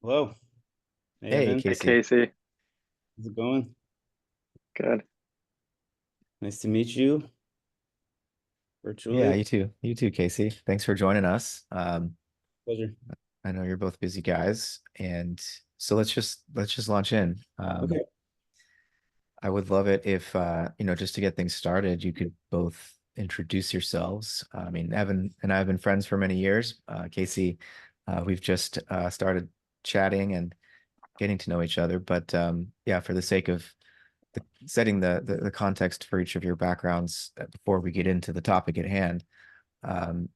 Hello. Hey, Hey, Evan. Hey Casey. Casey, How's it going? good. Nice to meet you Yeah, virtually. you too. You too, Casey. Thanks for joining us. Pleasure. I know you're both busy guys, and so let's just launch in. Okay. I would love it if just to get things started, you could both introduce yourselves. I mean, Evan and I have been friends for many years. Casey, we've just started chatting and getting to know each other. But yeah, for the sake of setting the context for each of your backgrounds before we get into the topic at hand. Um,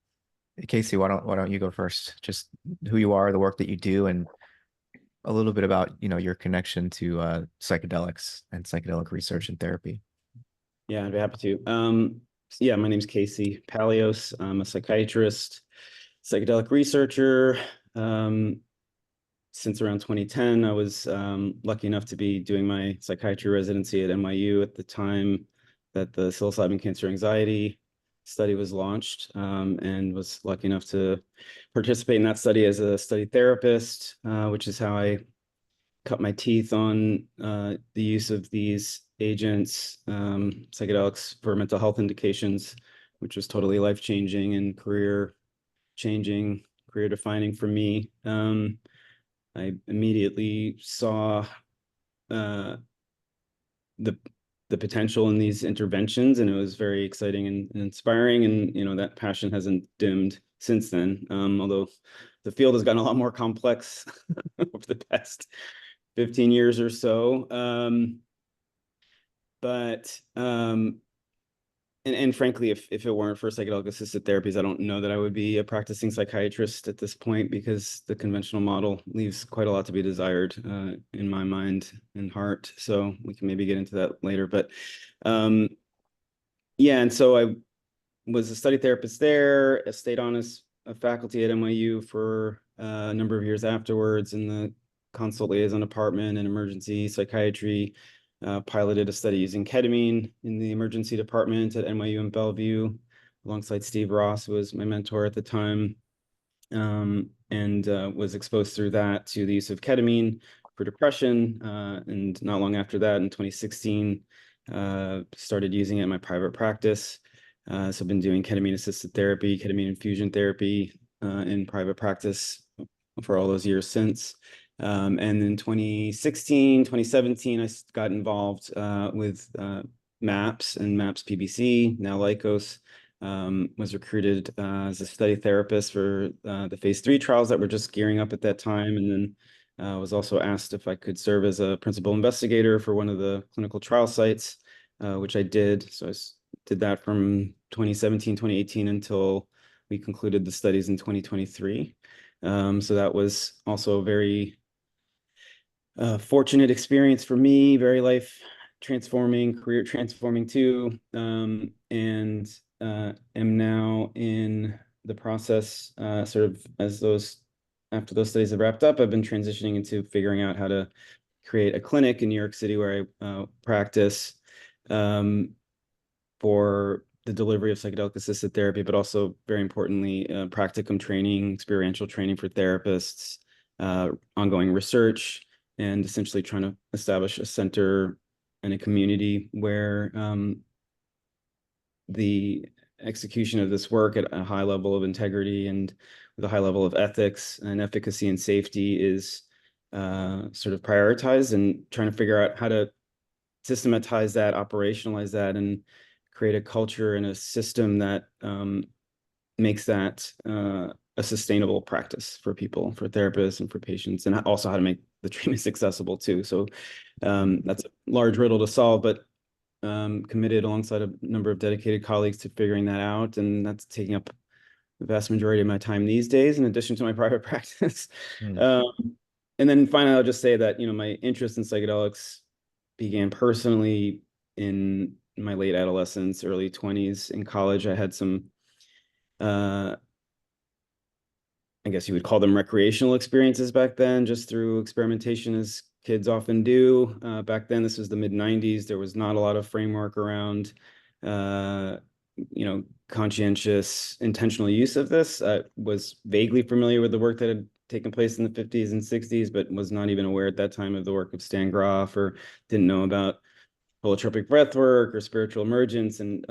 Casey, why don't you go first? Just who you are, the work that you do, and a little bit about, your connection to psychedelics and psychedelic research and therapy. Yeah, I'd be happy to. Yeah, my name's Casey Paleos. I'm a psychiatrist, psychedelic researcher. Um, since around 2010, I was lucky enough to be doing my psychiatry residency at NYU at the time that the psilocybin cancer anxiety study was launched, and was lucky enough to participate in that study as a study therapist, which is how I cut my teeth on the use of these agents, psychedelics for mental health indications, which was totally life-changing and career changing, career defining for me. I immediately saw uh, the the potential in these interventions, and it was very exciting and inspiring. And that passion hasn't dimmed since then. Although the field has gotten a lot more complex over the past 15 years or so. But and frankly, if it weren't for psychedelic assisted therapies, I don't know that I would be a practicing psychiatrist at this point, because the conventional model leaves quite a lot to be desired, in my mind and heart. So we can maybe get into that later. But um, yeah, and so I was a study therapist there. I stayed on as a faculty at NYU for a number of years afterwards in the consult liaison department and emergency psychiatry. Piloted a study using ketamine in the emergency department at NYU in Bellevue, alongside Steve Ross, who was my mentor at the time, and was exposed through that to the use of ketamine for depression. And not long after that, in 2016, started using it in my private practice. So I've been doing ketamine-assisted therapy, ketamine infusion therapy, in private practice for all those years since. And in 2016, 2017, I got involved with MAPS and MAPS PBC, now Lycos. Was recruited as a study therapist for the phase 3 trials that were just gearing up at that time. And then was also asked if I could serve as a principal investigator for one of the clinical trial sites, which I did. So I did that from 2017, 2018 until we concluded the studies in 2023. So that was also a very fortunate experience for me, very life transforming, career transforming too. And am now in the process, sort of after those studies have wrapped up, I've been transitioning into figuring out how to create a clinic in New York City where I practice, um, for the delivery of psychedelic assisted therapy, but also very importantly, practicum training, experiential training for therapists, ongoing research, and essentially trying to establish a center and a community where the execution of this work at a high level of integrity and with a high level of ethics and efficacy and safety is sort of prioritized, and trying to figure out how to systematize that, operationalize that, and create a culture and a system that makes that a sustainable practice for people, for therapists, and for patients, and also how to make the treatments accessible too. So that's a large riddle to solve, but committed alongside a number of dedicated colleagues to figuring that out, and that's taking up the vast majority of my time these days, in addition to my private practice. Hmm. And then finally, I'll just say that my interest in psychedelics began personally in my late adolescence, early 20s. In college, I had some, uh, I guess you would call them recreational experiences back then, just through experimentation, as kids often do. Back then, this was the mid 90s. There was not a lot of framework around, uh, conscientious, intentional use of this. I was vaguely familiar with the work that had taken place in the 50s and 60s, but was not even aware at that time of the work of Stan Grof, or didn't know about holotropic breath work or spiritual emergence, and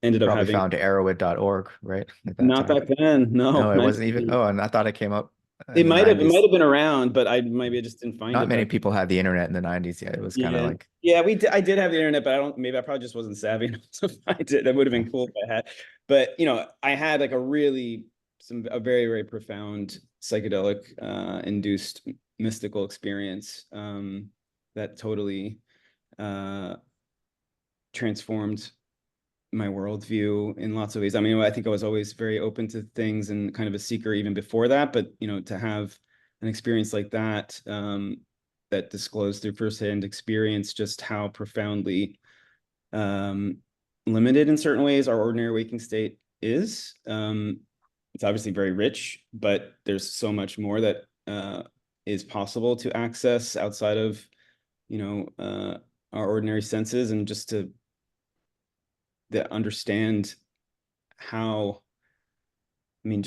ended up Probably having, found arrowit.org, right? At that not time. back then, no, No, it not wasn't even. even, Oh, and I thought it came up in it the might have, it might 90s. have been around, but I maybe I just didn't find Not it many back. people had the internet in the 90s yet. It was kind of Yeah, like, yeah, I did have the internet, but I don't. Maybe I probably just wasn't savvy enough to find it. That would have yeah. been cool if I had. But I had like a very very profound psychedelic induced mystical experience that totally uh, transformed my worldview in lots of ways. I mean, I think I was always very open to things and kind of a seeker even before that. But to have an experience like that, that disclosed through firsthand experience just how profoundly um, limited in certain ways our ordinary waking state is. It's obviously very rich, but there's so much more that is possible to access outside of our ordinary senses, and just to understand how, I mean,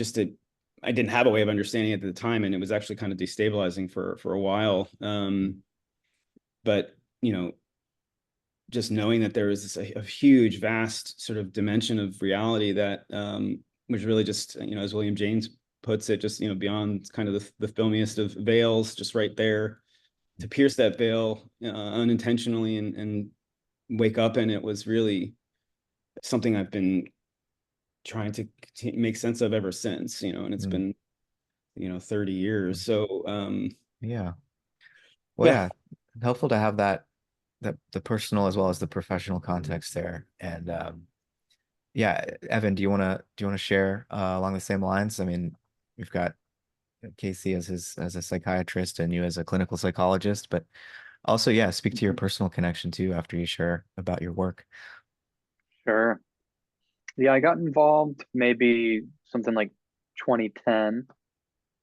I didn't have a way of understanding it at the time, and it was actually kind of destabilizing for a while. But just knowing that there was a huge, vast sort of dimension of reality that was really just, as William James puts it, just beyond kind of the filmiest of veils, just right there to pierce that veil unintentionally and wake up in it, was really something I've been trying to make sense of ever since, and it's Mm, been 30 years. So yeah. Well, yeah. yeah, helpful to have that the personal as well as the professional context there. And yeah, Evan, do you want to share along the same lines? I mean, we've got Casey as a psychiatrist and you as a clinical psychologist, but also, yeah, speak to your personal connection too after you share about your work. Sure. Yeah, I got involved maybe something like 2010,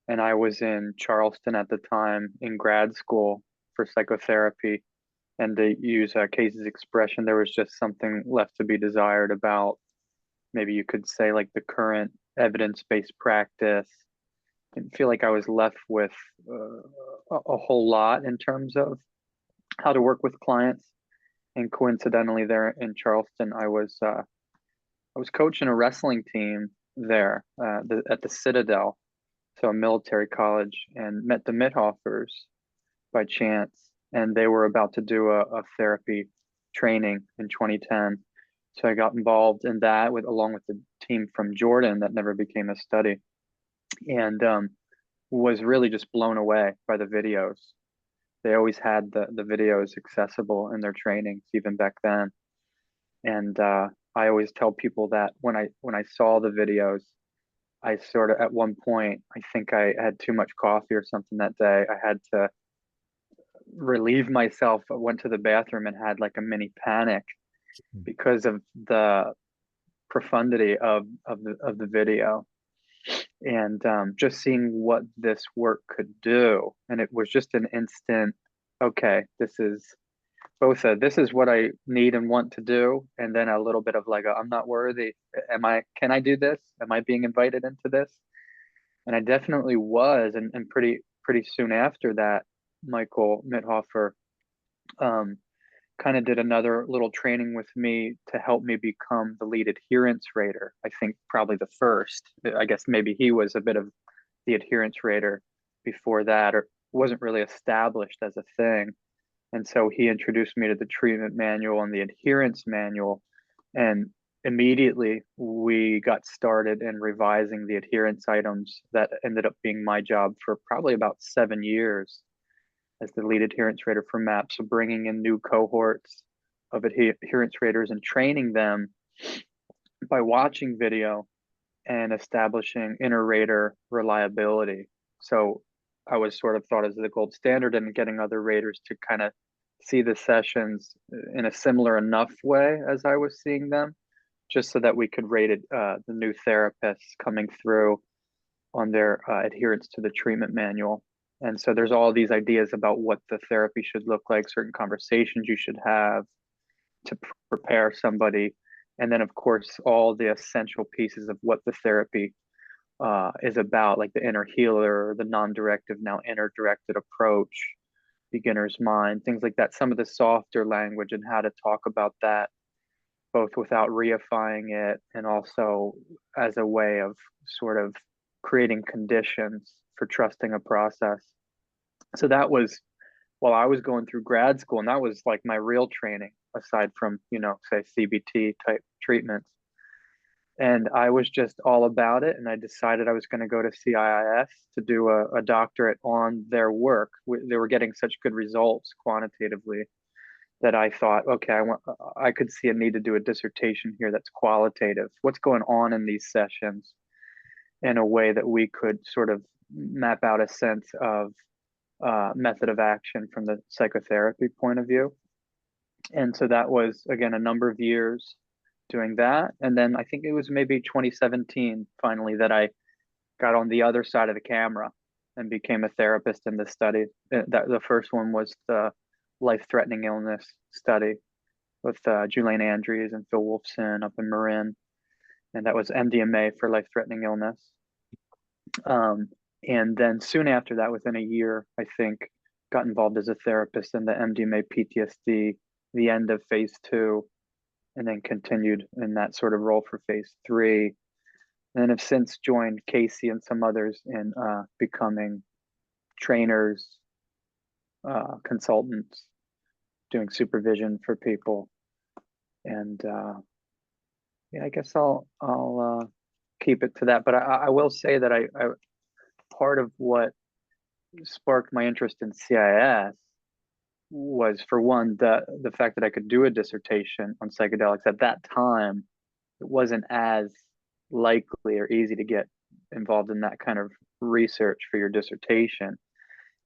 and I was in Charleston at the time in grad school for psychotherapy. And to use Casey's expression, there was just something left to be desired about, maybe you could say, like the current evidence-based practice. Didn't feel like I was left with a whole lot in terms of how to work with clients. And coincidentally, there in Charleston, I was coaching a wrestling team there at the Citadel, so a military college, and met the Mithoffers by chance. And they were about to do a therapy training in 2010. So I got involved in that along with the team from Jordan that never became a study, and was really just blown away by the videos. They always had the videos accessible in their trainings, even back then. And I always tell people that when I saw the videos, I sort of, at one point, I think I had too much coffee or something that day. I had to relieve myself. I went to the bathroom and had like a mini panic because of the profundity of the video, and just seeing what this work could do. And it was just an instant, okay, this is both this is what I need and want to do, and then a little bit of like, I'm not worthy. Can I do this? Am I being invited into this? And I definitely was. And pretty soon after that, Michael Mithofer um, kind of did another little training with me to help me become the lead adherence rater. I think probably the first. I guess maybe he was a bit of the adherence rater before that, or wasn't really established as a thing. And so he introduced me to the treatment manual and the adherence manual. And immediately we got started in revising the adherence items that ended up being my job for probably about 7 years as the lead adherence rater for MAP. So bringing in new cohorts of adherence raters and training them by watching video and establishing inter-rater reliability. So I was sort of thought as the gold standard, and getting other raters to kind of see the sessions in a similar enough way as I was seeing them, just so that we could rate it, the new therapists coming through on their adherence to the treatment manual. And so there's all these ideas about what the therapy should look like, certain conversations you should have to prepare somebody. And then, of course, all the essential pieces of what the therapy is about, like the inner healer, the non-directive, now inner directed approach, beginner's mind, things like that. Some of the softer language and how to talk about that, both without reifying it and also as a way of sort of creating conditions for trusting a process. So that was while I was going through grad school, and that was like my real training, aside from, say CBT type treatments. And I was just all about it. And I decided I was going to go to CIIS to do a doctorate on their work. They were getting such good results quantitatively that I thought, okay, I could see a need to do a dissertation here that's qualitative. What's going on in these sessions in a way that we could sort of map out a sense of method of action from the psychotherapy point of view. And so that was, again, a number of years doing that. And then I think it was maybe 2017 finally that I got on the other side of the camera and became a therapist in this study. That the first one was the life-threatening illness study with Julian Andrews and Phil Wolfson up in Marin, and that was MDMA for life-threatening illness. And then soon after that, within a year, I think, got involved as a therapist in the MDMA PTSD, the end of phase 2, and then continued in that sort of role for phase 3. And then have since joined Casey and some others in becoming trainers, consultants, doing supervision for people. And yeah, I guess I'll keep it to that. But I will say that I part of what sparked my interest in CIS was, for one, the fact that I could do a dissertation on psychedelics. At that time, it wasn't as likely or easy to get involved in that kind of research for your dissertation,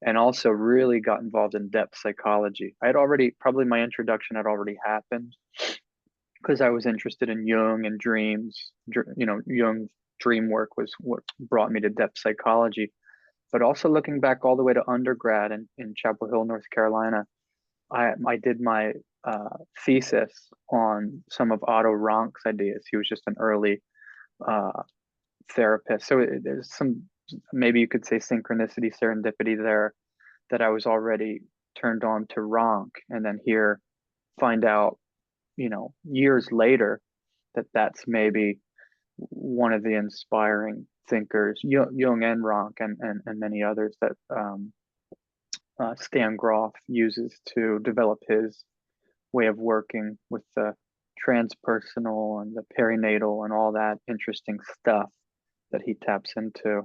and also really got involved in depth psychology. I had already, probably my introduction had already happened because I was interested in Jung and dreams. Jung's dream work was what brought me to depth psychology. But also looking back all the way to undergrad in Chapel Hill, North Carolina, I did my thesis on some of Otto Rank's ideas. He was just an early therapist. So there's some, maybe you could say, synchronicity, serendipity there, that I was already turned on to Rank, and then here find out, years later, that that's maybe one of the inspiring thinkers, Jung and Rank, and many others that Stan Grof uses to develop his way of working with the transpersonal and the perinatal and all that interesting stuff that he taps into.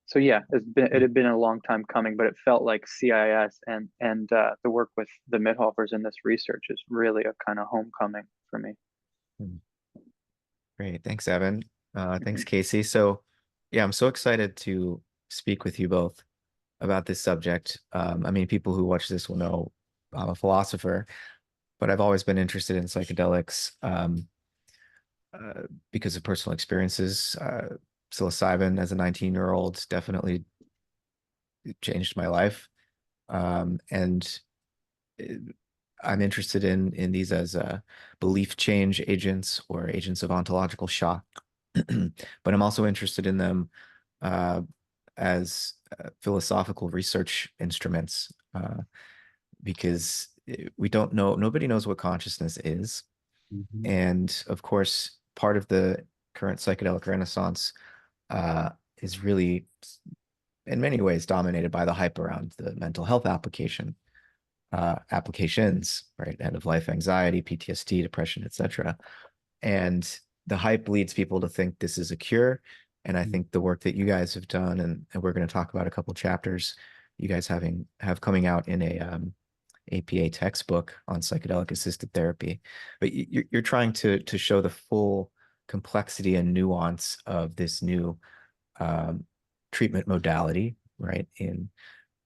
So yeah, it had been a long time coming, but it felt like CIS and the work with the Mithoffers in this research is really a kind of homecoming for me. Great. Thanks, Evan. Thanks, Casey. So yeah, I'm so excited to speak with you both about this subject. I mean, people who watch this will know I'm a philosopher, but I've always been interested in psychedelics because of personal experiences. Psilocybin as a 19-year-old definitely changed my life. And I'm interested in these as belief change agents or agents of ontological shock. But I'm also interested in them as philosophical research instruments because we don't know, nobody knows what consciousness is. Mhm. And of course, part of the current psychedelic renaissance is really, in many ways, dominated by the hype around the mental health applications, right? End of life anxiety, PTSD, depression, etc. And the hype leads people to think this is a cure. And I think the work that you guys have done, and we're going to talk about a couple chapters you guys have coming out in a APA textbook on psychedelic-assisted therapy, but you're trying to show the full complexity and nuance of this new treatment modality, right? In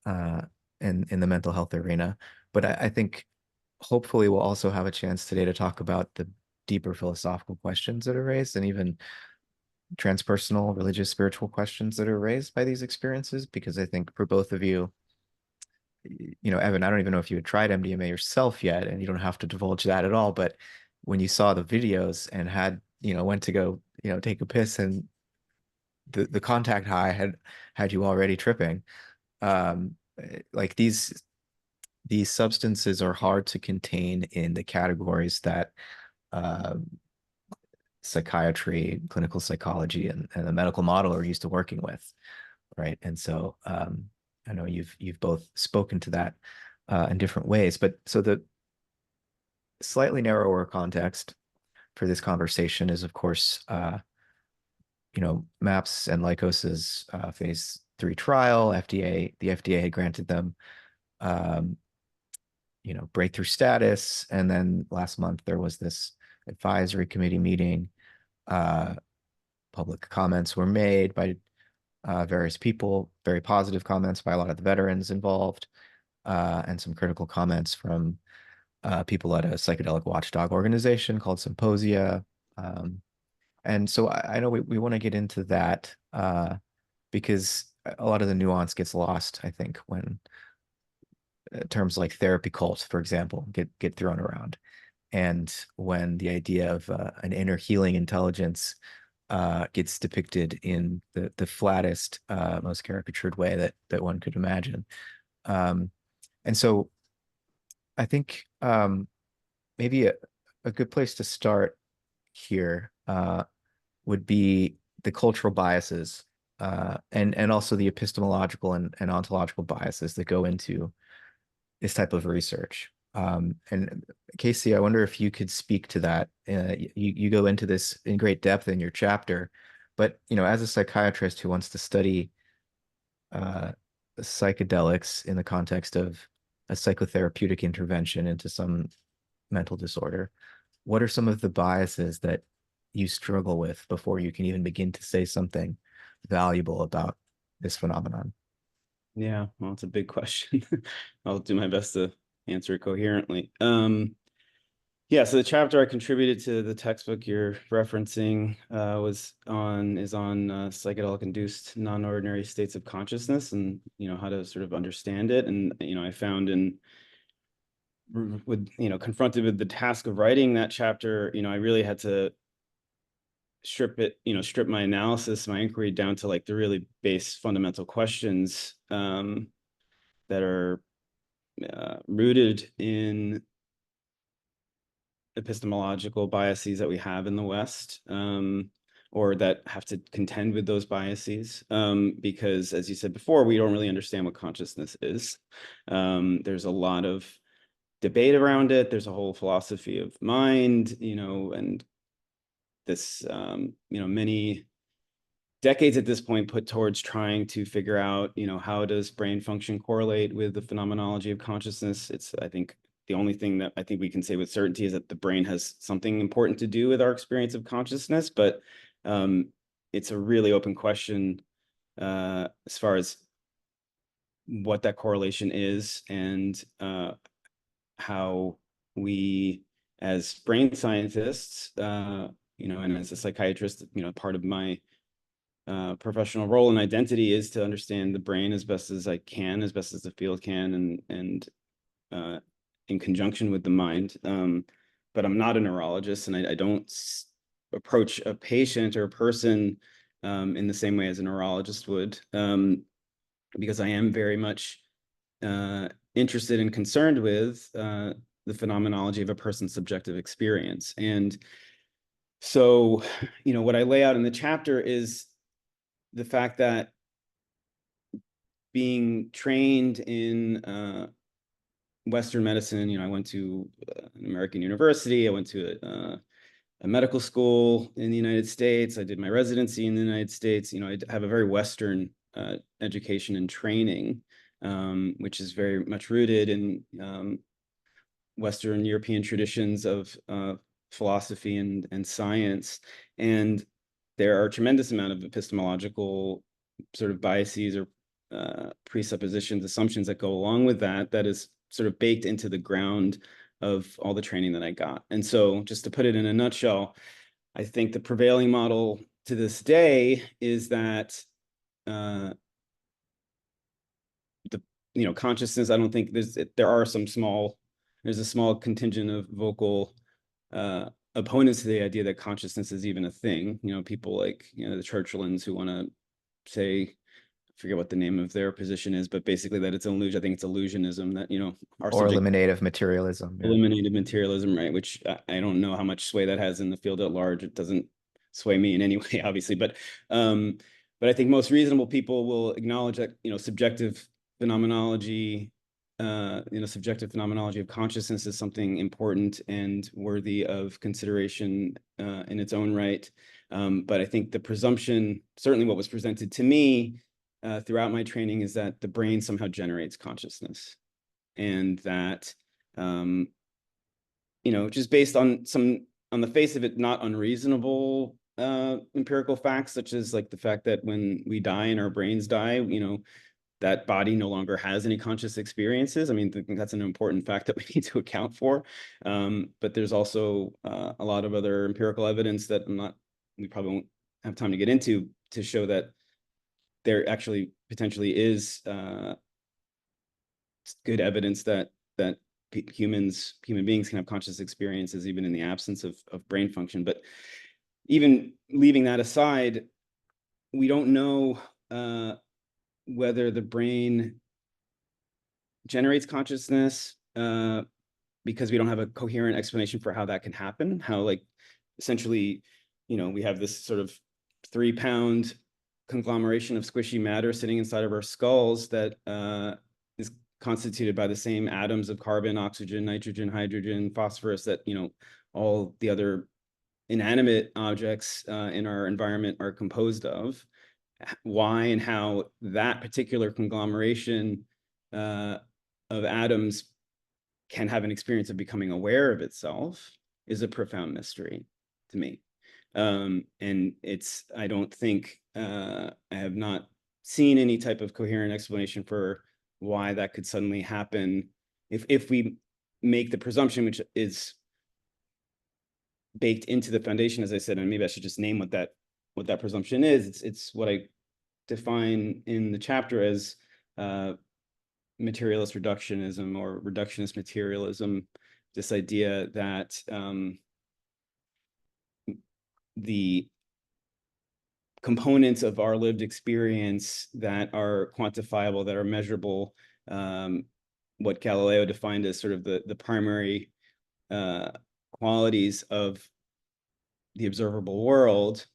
the mental health arena. But I think hopefully we'll also have a chance today to talk about the deeper philosophical questions that are raised, and even transpersonal, religious, spiritual questions that are raised by these experiences. Because I think for both of you, Evan, I don't even know if you had tried MDMA yourself yet, and you don't have to divulge that at all. But when you saw the videos and had, went to go take a piss and the contact high had you already tripping. Like these substances are hard to contain in the categories that uh, psychiatry, clinical psychology, and the medical model are used to working with, right? And so I know you've both spoken to that in different ways, but so the slightly narrower context for this conversation is, of course, MAPS and Lykos's phase 3 trial. The FDA had granted them, um, breakthrough status, and then last month there was this advisory committee meeting. Public comments were made by various people, very positive comments by a lot of the veterans involved, and some critical comments from people at a psychedelic watchdog organization called Symposia. And so I know we want to get into that because a lot of the nuance gets lost, I think, when terms like therapy cult, for example, get thrown around. And when the idea of an inner healing intelligence gets depicted in the flattest, most caricatured way that one could imagine. And so I think maybe a good place to start here would be the cultural biases and also the epistemological and ontological biases that go into this type of research. And Casey, I wonder if you could speak to that. You go into this in great depth in your chapter, but as a psychiatrist who wants to study psychedelics in the context of a psychotherapeutic intervention into some mental disorder, what are some of the biases that you struggle with before you can even begin to say something valuable about this phenomenon? Yeah, well, it's a big question. I'll do my best to answer it coherently. Yeah, so the chapter I contributed to the textbook you're referencing is on psychedelic-induced non-ordinary states of consciousness, and how to sort of understand it. And I found confronted with the task of writing that chapter, I really had to strip my analysis, my inquiry down to like the really base fundamental questions that are rooted in epistemological biases that we have in the West, or that have to contend with those biases. Because as you said before, we don't really understand what consciousness is. There's a lot of debate around it. There's a whole philosophy of mind, and this, many decades at this point put towards trying to figure out, how does brain function correlate with the phenomenology of consciousness. It's, I think, the only thing that I think we can say with certainty is that the brain has something important to do with our experience of consciousness, but it's a really open question as far as what that correlation is, and how we, as brain scientists, and as a psychiatrist, part of my professional role and identity is to understand the brain as best as I can, as best as the field can, and in conjunction with the mind. But I'm not a neurologist, and I don't approach a patient or a person in the same way as a neurologist would, because I am very much interested and concerned with the phenomenology of a person's subjective experience. And so, what I lay out in the chapter is the fact that being trained in Western medicine, I went to an American university, I went to a medical school in the United States, I did my residency in the United States, I have a very Western education and training, which is very much rooted in Western European traditions of philosophy and science. And there are a tremendous amount of epistemological sort of biases or presuppositions, assumptions that go along with that is sort of baked into the ground of all the training that I got. And so just to put it in a nutshell, I think the prevailing model to this day is that consciousness, I don't think there's a small contingent of vocal opponents to the idea that consciousness is even a thing. People like, the Churchlands who want to say, I forget what the name of their position is, but basically that it's an illusion. I think it's illusionism that, our Or subject eliminative materialism. Yeah. eliminated materialism, right? Which I don't know how much sway that has in the field at large. It doesn't sway me in any way, obviously, but I think most reasonable people will acknowledge that, subjective phenomenology, subjective phenomenology of consciousness is something important and worthy of consideration in its own right. But I think the presumption, certainly what was presented to me throughout my training, is that the brain somehow generates consciousness, and that just based on on the face of it, not unreasonable empirical facts, such as like the fact that when we die and our brains die, that body no longer has any conscious experiences. I mean, I think that's an important fact that we need to account for. But there's also a lot of other empirical evidence that we probably won't have time to get into, to show that there actually potentially is good evidence that human beings can have conscious experiences even in the absence of brain function. But even leaving that aside, we don't know whether the brain generates consciousness because we don't have a coherent explanation for how that can happen. How, like, essentially, we have this sort of 3-pound conglomeration of squishy matter sitting inside of our skulls that is constituted by the same atoms of carbon, oxygen, nitrogen, hydrogen, phosphorus that, all the other inanimate objects in our environment are composed of. Why and how that particular conglomeration of atoms can have an experience of becoming aware of itself is a profound mystery to me. And I don't think, I have not seen any type of coherent explanation for why that could suddenly happen if we make the presumption, which is baked into the foundation, as I said. And maybe I should just name what that presumption is. It's what I define in the chapter as materialist reductionism, or reductionist materialism. This idea that the components of our lived experience that are quantifiable, that are measurable, what Galileo defined as sort of the primary qualities of the observable world,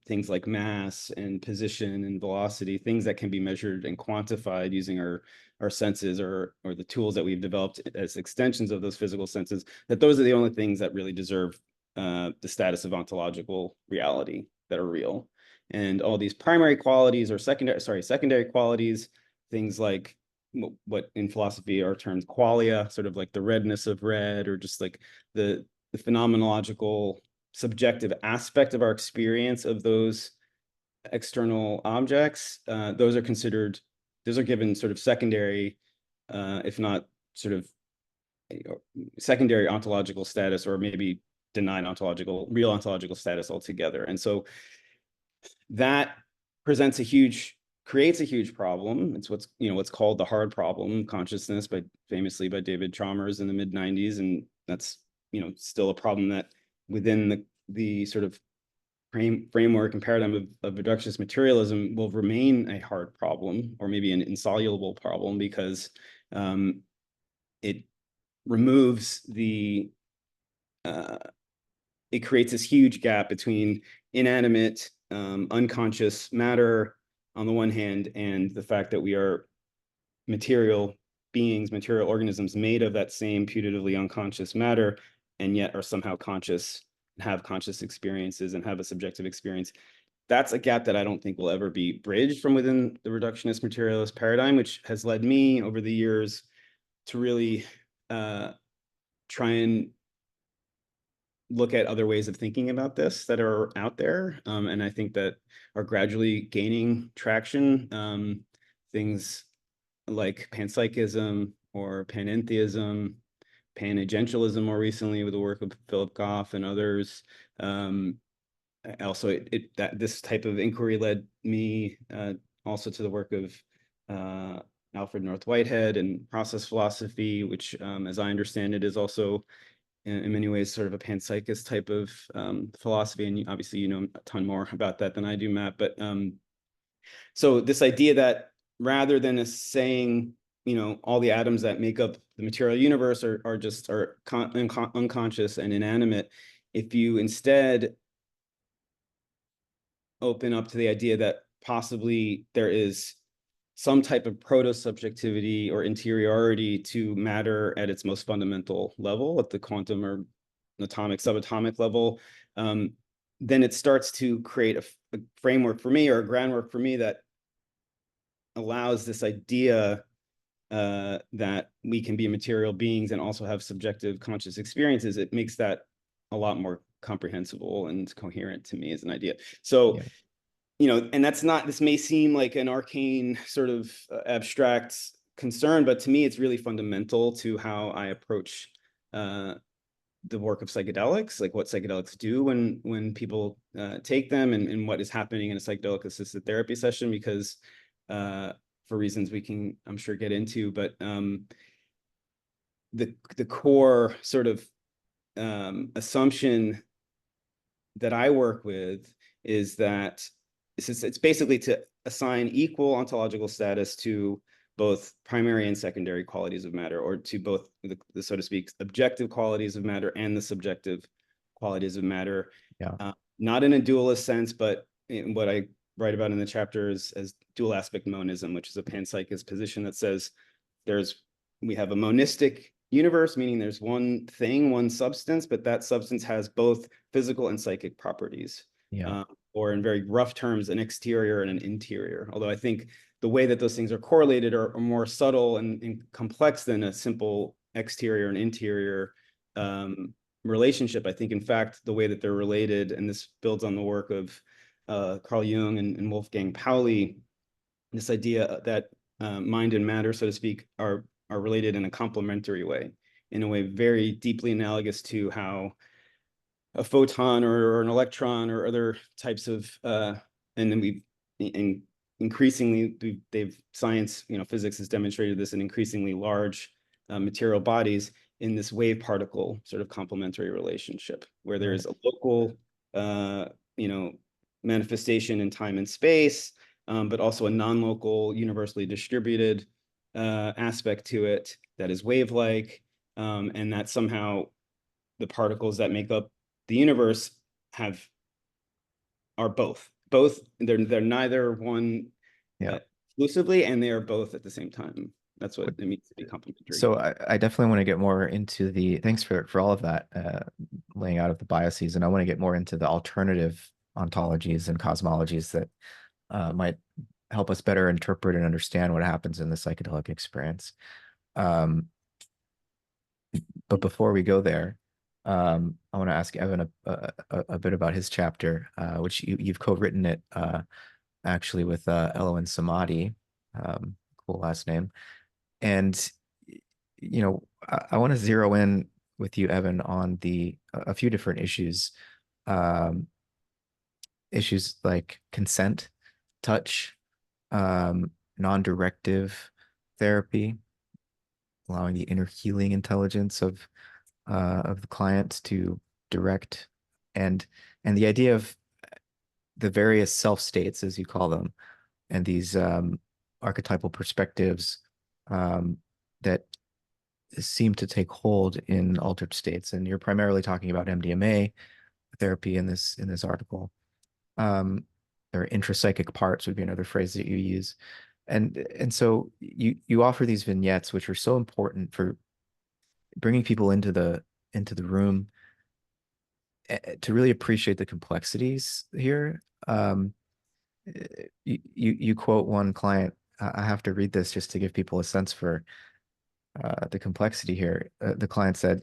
things like mass and position and velocity, things that can be measured and quantified using our senses, or the tools that we've developed as extensions of those physical senses, that those are the only things that really deserve the status of ontological reality, that are real. And all these primary qualities, or secondary qualities, things like what in philosophy are termed qualia, sort of like the redness of red, or just like the phenomenological subjective aspect of our experience of those external objects, those are given sort of secondary, if not sort of secondary ontological status, or maybe denied real ontological status altogether. And so that creates a huge problem. It's what's called the hard problem consciousness, famously by David Chalmers in the mid-90s. And that's, still a problem that within the sort of framework and paradigm of reductionist materialism will remain a hard problem, or maybe an insoluble problem, because it removes it creates this huge gap between inanimate, unconscious matter on the one hand, and the fact that we are material beings, material organisms made of that same putatively unconscious matter, and yet are somehow conscious, have conscious experiences, and have a subjective experience. That's a gap that I don't think will ever be bridged from within the reductionist materialist paradigm, which has led me over the years to really try and look at other ways of thinking about this that are out there, and I think that are gradually gaining traction. Things like panpsychism, or panentheism, panagentialism more recently with the work of Philip Goff and others. Also, this type of inquiry led me also to the work of Alfred North Whitehead and process philosophy, which, as I understand it, is also in many ways sort of a panpsychist type of philosophy, and obviously you know a ton more about that than I do, Matt. But so this idea that rather than saying, you know, all the atoms that make up the material universe are just unconscious and inanimate, if you instead open up to the idea that possibly there is some type of proto-subjectivity or interiority to matter at its most fundamental level, at the quantum or atomic, subatomic level, then it starts to create a framework for me, or a groundwork for me, that allows this idea that we can be material beings and also have subjective conscious experiences. It makes that a lot more comprehensible and coherent to me as an idea. So, Yeah. you know, and that's not, this may seem like an arcane sort of abstract concern, but to me, it's really fundamental to how I approach the work of psychedelics, like what psychedelics do when people take them, and what is happening in a psychedelic-assisted therapy session, because for reasons we can, I'm sure, get into, but the core sort of assumption that I work with is that it's basically to assign equal ontological status to both primary and secondary qualities of matter, or to both the so to speak, objective qualities of matter and the subjective qualities of matter. Yeah. Not in a dualist sense, but in what I write about in the chapter is as dual aspect monism, which is a panpsychist position that says we have a monistic universe, meaning there's one thing, one substance, but that substance has both physical and psychic properties. Yeah. Or in very rough terms, an exterior and an interior. Although I think the way that those things are correlated are more subtle and complex than a simple exterior and interior relationship. I think, in fact, the way that they're related, and this builds on the work of Carl Jung and Wolfgang Pauli, this idea that mind and matter, so to speak, are related in a complementary way, in a way very deeply analogous to how a photon or an electron or other types of and then increasingly science, you know, physics has demonstrated this in increasingly large material bodies, in this wave particle sort of complementary relationship, where there is a local you know, manifestation in time and space, but also a non-local, universally distributed aspect to it that is wave-like, and that somehow the particles that make up the universe are both. They're neither one exclusively, and they are both at the same time. That's what it means to be complementary. So I definitely want to get more into thanks for all of that laying out of the biases, and I want to get more into the alternative ontologies and cosmologies that might help us better interpret and understand what happens in the psychedelic experience. But before we go there, I want to ask Evan a bit about his chapter, which you've co-written it actually with Eloin Samadi, cool last name. And, you know, I want to zero in with you, Evan, on a few different issues. Issues like consent, touch, non-directive therapy, allowing the inner healing intelligence of the client to direct, and the idea of the various self states, as you call them, and these archetypal perspectives that seem to take hold in altered states. And you're primarily talking about MDMA therapy in this article. There are intrapsychic parts would be another phrase that you use. And so you offer these vignettes, which are so important for bringing people into the room to really appreciate the complexities here. You quote one client. I have to read this just to give people a sense for the complexity here. The client said,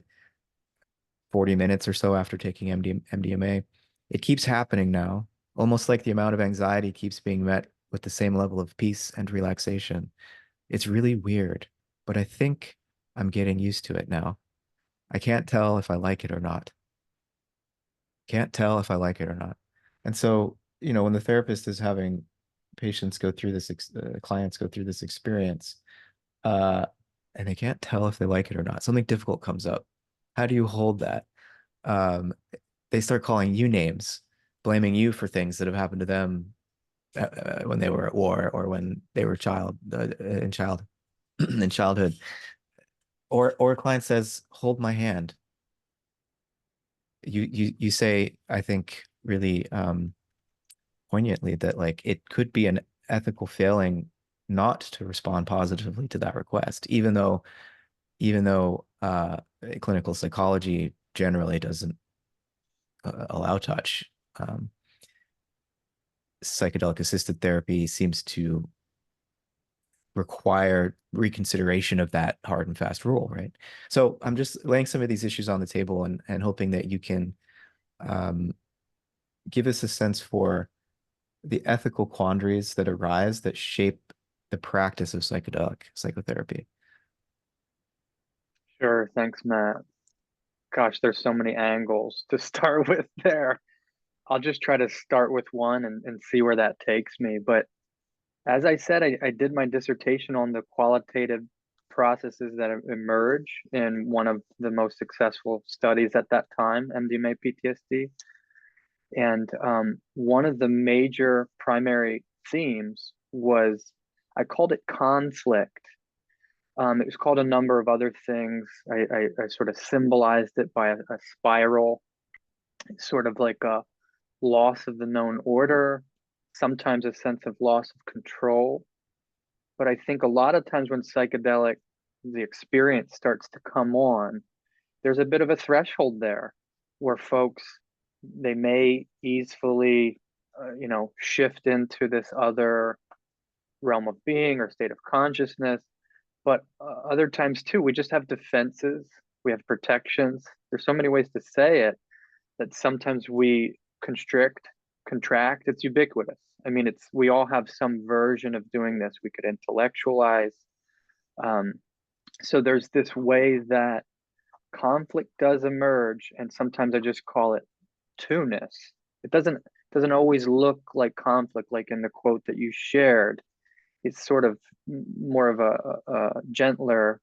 40 minutes or so after taking MDMA, it keeps happening now, almost like the amount of anxiety keeps being met with the same level of peace and relaxation. It's really weird, but I think I'm getting used to it now. I can't tell if I like it or not. Can't tell if I like it or not. And so, you know, when the therapist is having patients go through this, clients go through this experience, and they can't tell if they like it or not, something difficult comes up. how do you hold that? Um, they start calling you names, blaming you for things that have happened to them when they were at war or when they were in childhood. Or a client says, "Hold my hand." You say, I think, really poignantly that like it could be an ethical failing not to respond positively to that request, even though clinical psychology generally doesn't allow touch. Um, Psychedelic-assisted therapy seems to require reconsideration of that hard and fast rule, right? So I'm just laying some of these issues on the table and hoping that you can um, give us a sense for the ethical quandaries that arise that shape the practice of psychedelic psychotherapy. Sure, thanks, Matt. Gosh, there's so many angles to start with there. I'll just try to start with one and see where that takes me. But as I said, I did my dissertation on the qualitative processes that emerge in one of the most successful studies at that time, MDMA PTSD. And one of the major primary themes was, I called it conflict. It was called a number of other things. I sort of symbolized it by a spiral, sort of like a loss of the known order, sometimes a sense of loss of control. But I think a lot of times when the experience starts to come on, there's a bit of a threshold there where folks, they may easily, shift into this other realm of being or state of consciousness. But other times too, we just have defenses, we have protections. There's so many ways to say it that sometimes we constrict, contract. It's ubiquitous. I mean, we all have some version of doing this. We could intellectualize. Um, so there's this way that conflict does emerge, and sometimes I just call it two-ness. It doesn't always look like conflict, like in the quote that you shared. It's sort of more of a gentler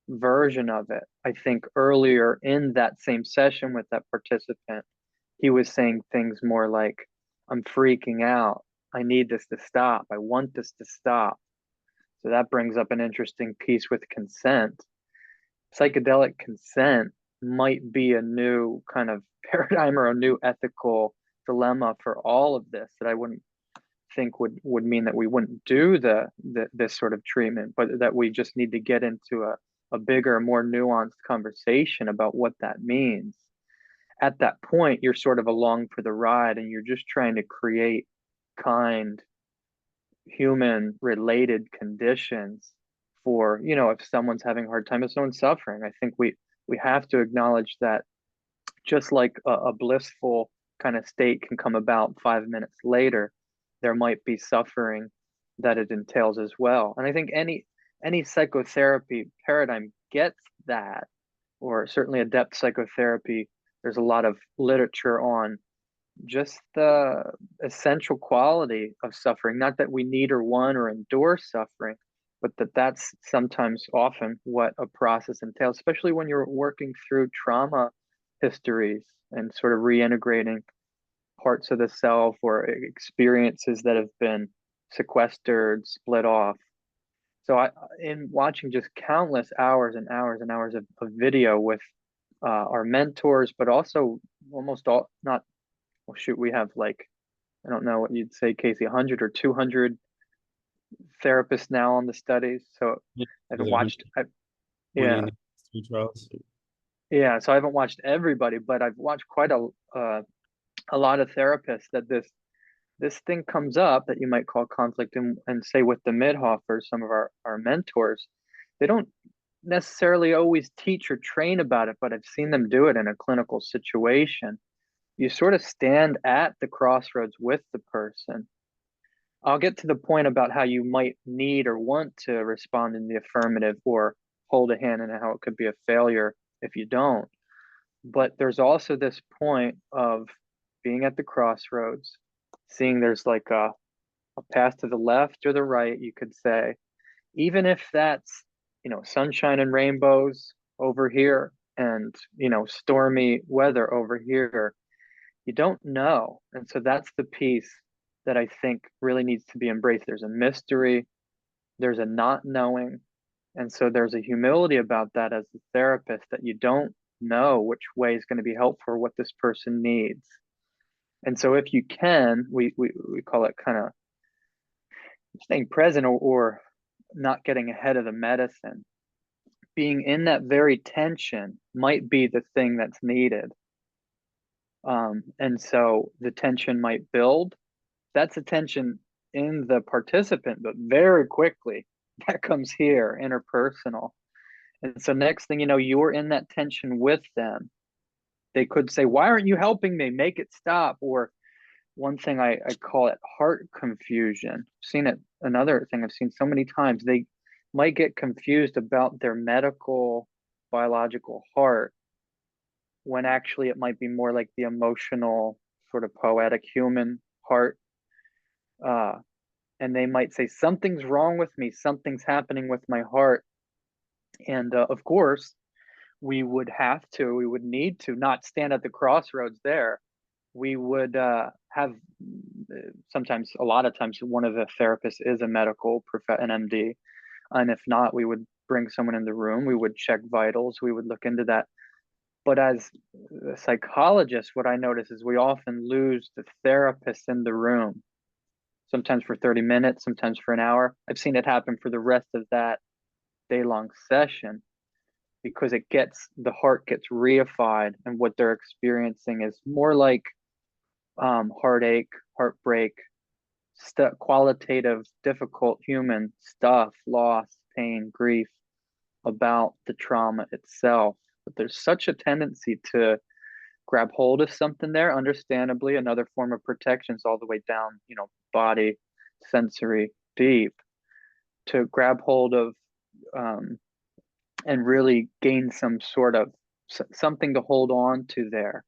version of it. I think earlier in that same session with that participant, he was saying things more like, I'm freaking out. I need this to stop. I want this to stop. So that brings up an interesting piece with consent. Psychedelic consent might be a new kind of paradigm or a new ethical dilemma for all of this that I wouldn't think would mean that we wouldn't do this sort of treatment, but that we just need to get into a bigger, more nuanced conversation about what that means. At that point, you're sort of along for the ride and you're just trying to create kind, human related conditions for, if someone's having a hard time, if someone's suffering. I think we have to acknowledge that just like a blissful kind of state can come about 5 minutes later, there might be suffering that it entails as well. And I think any psychotherapy paradigm gets that, or certainly adept psychotherapy. There's a lot of literature on just the essential quality of suffering. Not that we need or want or endure suffering, but that's sometimes often what a process entails, especially when you're working through trauma histories and sort of reintegrating parts of the self or experiences that have been sequestered, split off. So in watching just countless hours and hours and hours of video with our mentors, but also almost all, not, well, shoot, we have like, I don't know what you'd say, Casey, 100 or 200 therapists now on the studies. So Yeah, I haven't there's watched, 120 in yeah, the three trials. yeah. So I haven't watched everybody, but I've watched quite a lot of therapists that this thing comes up that you might call conflict, and say with the Midhoffers, some of our mentors, they don't necessarily always teach or train about it, but I've seen them do it in a clinical situation. You sort of stand at the crossroads with the person. I'll get to the point about how you might need or want to respond in the affirmative or hold a hand, and how it could be a failure if you don't. But there's also this point of being at the crossroads, seeing there's like a path to the left or the right, you could say, even if that's, sunshine and rainbows over here, and, stormy weather over here. You don't know. And so that's the piece that I think really needs to be embraced. There's a mystery, there's a not knowing. And so there's a humility about that as a therapist, that you don't know which way is going to be helpful or what this person needs. And so if you can, we call it kind of staying present, or not getting ahead of the medicine. Being in that very tension might be the thing that's needed. And so the tension might build. That's a tension in the participant, but very quickly that comes here, interpersonal. And so next thing you know, you're in that tension with them. They could say, "Why aren't you helping me? Make it stop." Or one thing I call it heart confusion. I've seen it, another thing I've seen so many times. They might get confused about their medical biological heart, when actually it might be more like the emotional, sort of poetic human heart. And they might say, "Something's wrong with me, something's happening with my heart." And of course, we would need to not stand at the crossroads there. We would have, sometimes, a lot of times, one of the therapists is a an MD. And if not, we would bring someone in the room, we would check vitals, we would look into that. But as a psychologist, what I notice is we often lose the therapist in the room, sometimes for 30 minutes, sometimes for an hour. I've seen it happen for the rest of that day-long session, because the heart gets reified, and what they're experiencing is more like heartache, heartbreak, qualitative, difficult human stuff, loss, pain, grief, about the trauma itself. But there's such a tendency to grab hold of something there. Understandably, another form of protection is all the way down, body, sensory, deep, to grab hold of, and really gain some sort of something to hold on to there.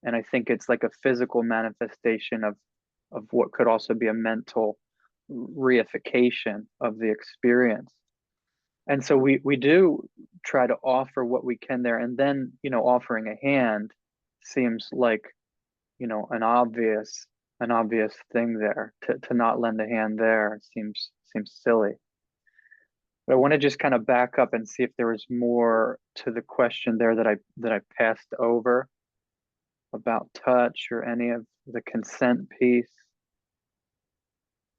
And I think it's like a physical manifestation of what could also be a mental reification of the experience. And so we do try to offer what we can there. And then, offering a hand seems like, an obvious thing there. To not lend a hand there seems silly. But I want to just kind of back up and see if there was more to the question there that I passed over about touch, or any of the consent piece.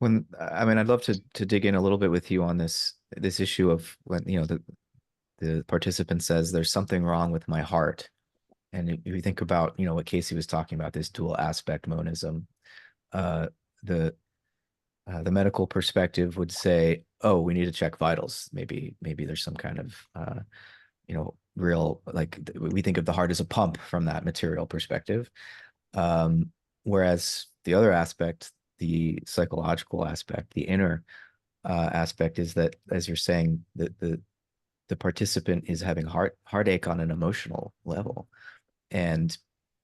I'd love to dig in a little bit with you on this issue of when, the participant says there's something wrong with my heart. And if you think about, what Casey was talking about, this dual aspect monism, the medical perspective would say, "Oh, we need to check vitals. Maybe there's some kind of, real, like, we think of the heart as a pump from that material perspective." Whereas the other aspect, the psychological aspect, the inner aspect, is that, as you're saying, the participant is having heartache on an emotional level. And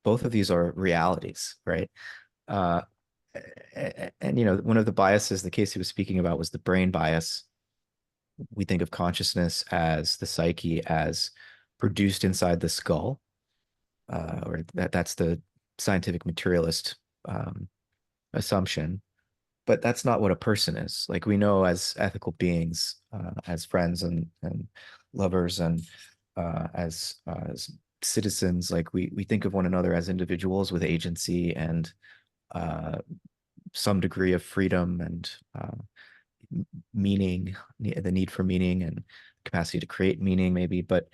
both of these are realities, right? And one of the biases that Casey was speaking about was the brain bias. We think of consciousness as the psyche as produced inside the skull, or that's the scientific materialist assumption. But that's not what a person is. Like, we know, as ethical beings, as friends and lovers, and as citizens, like, we think of one another as individuals with agency and some degree of freedom and meaning, the need for meaning and capacity to create meaning, maybe. But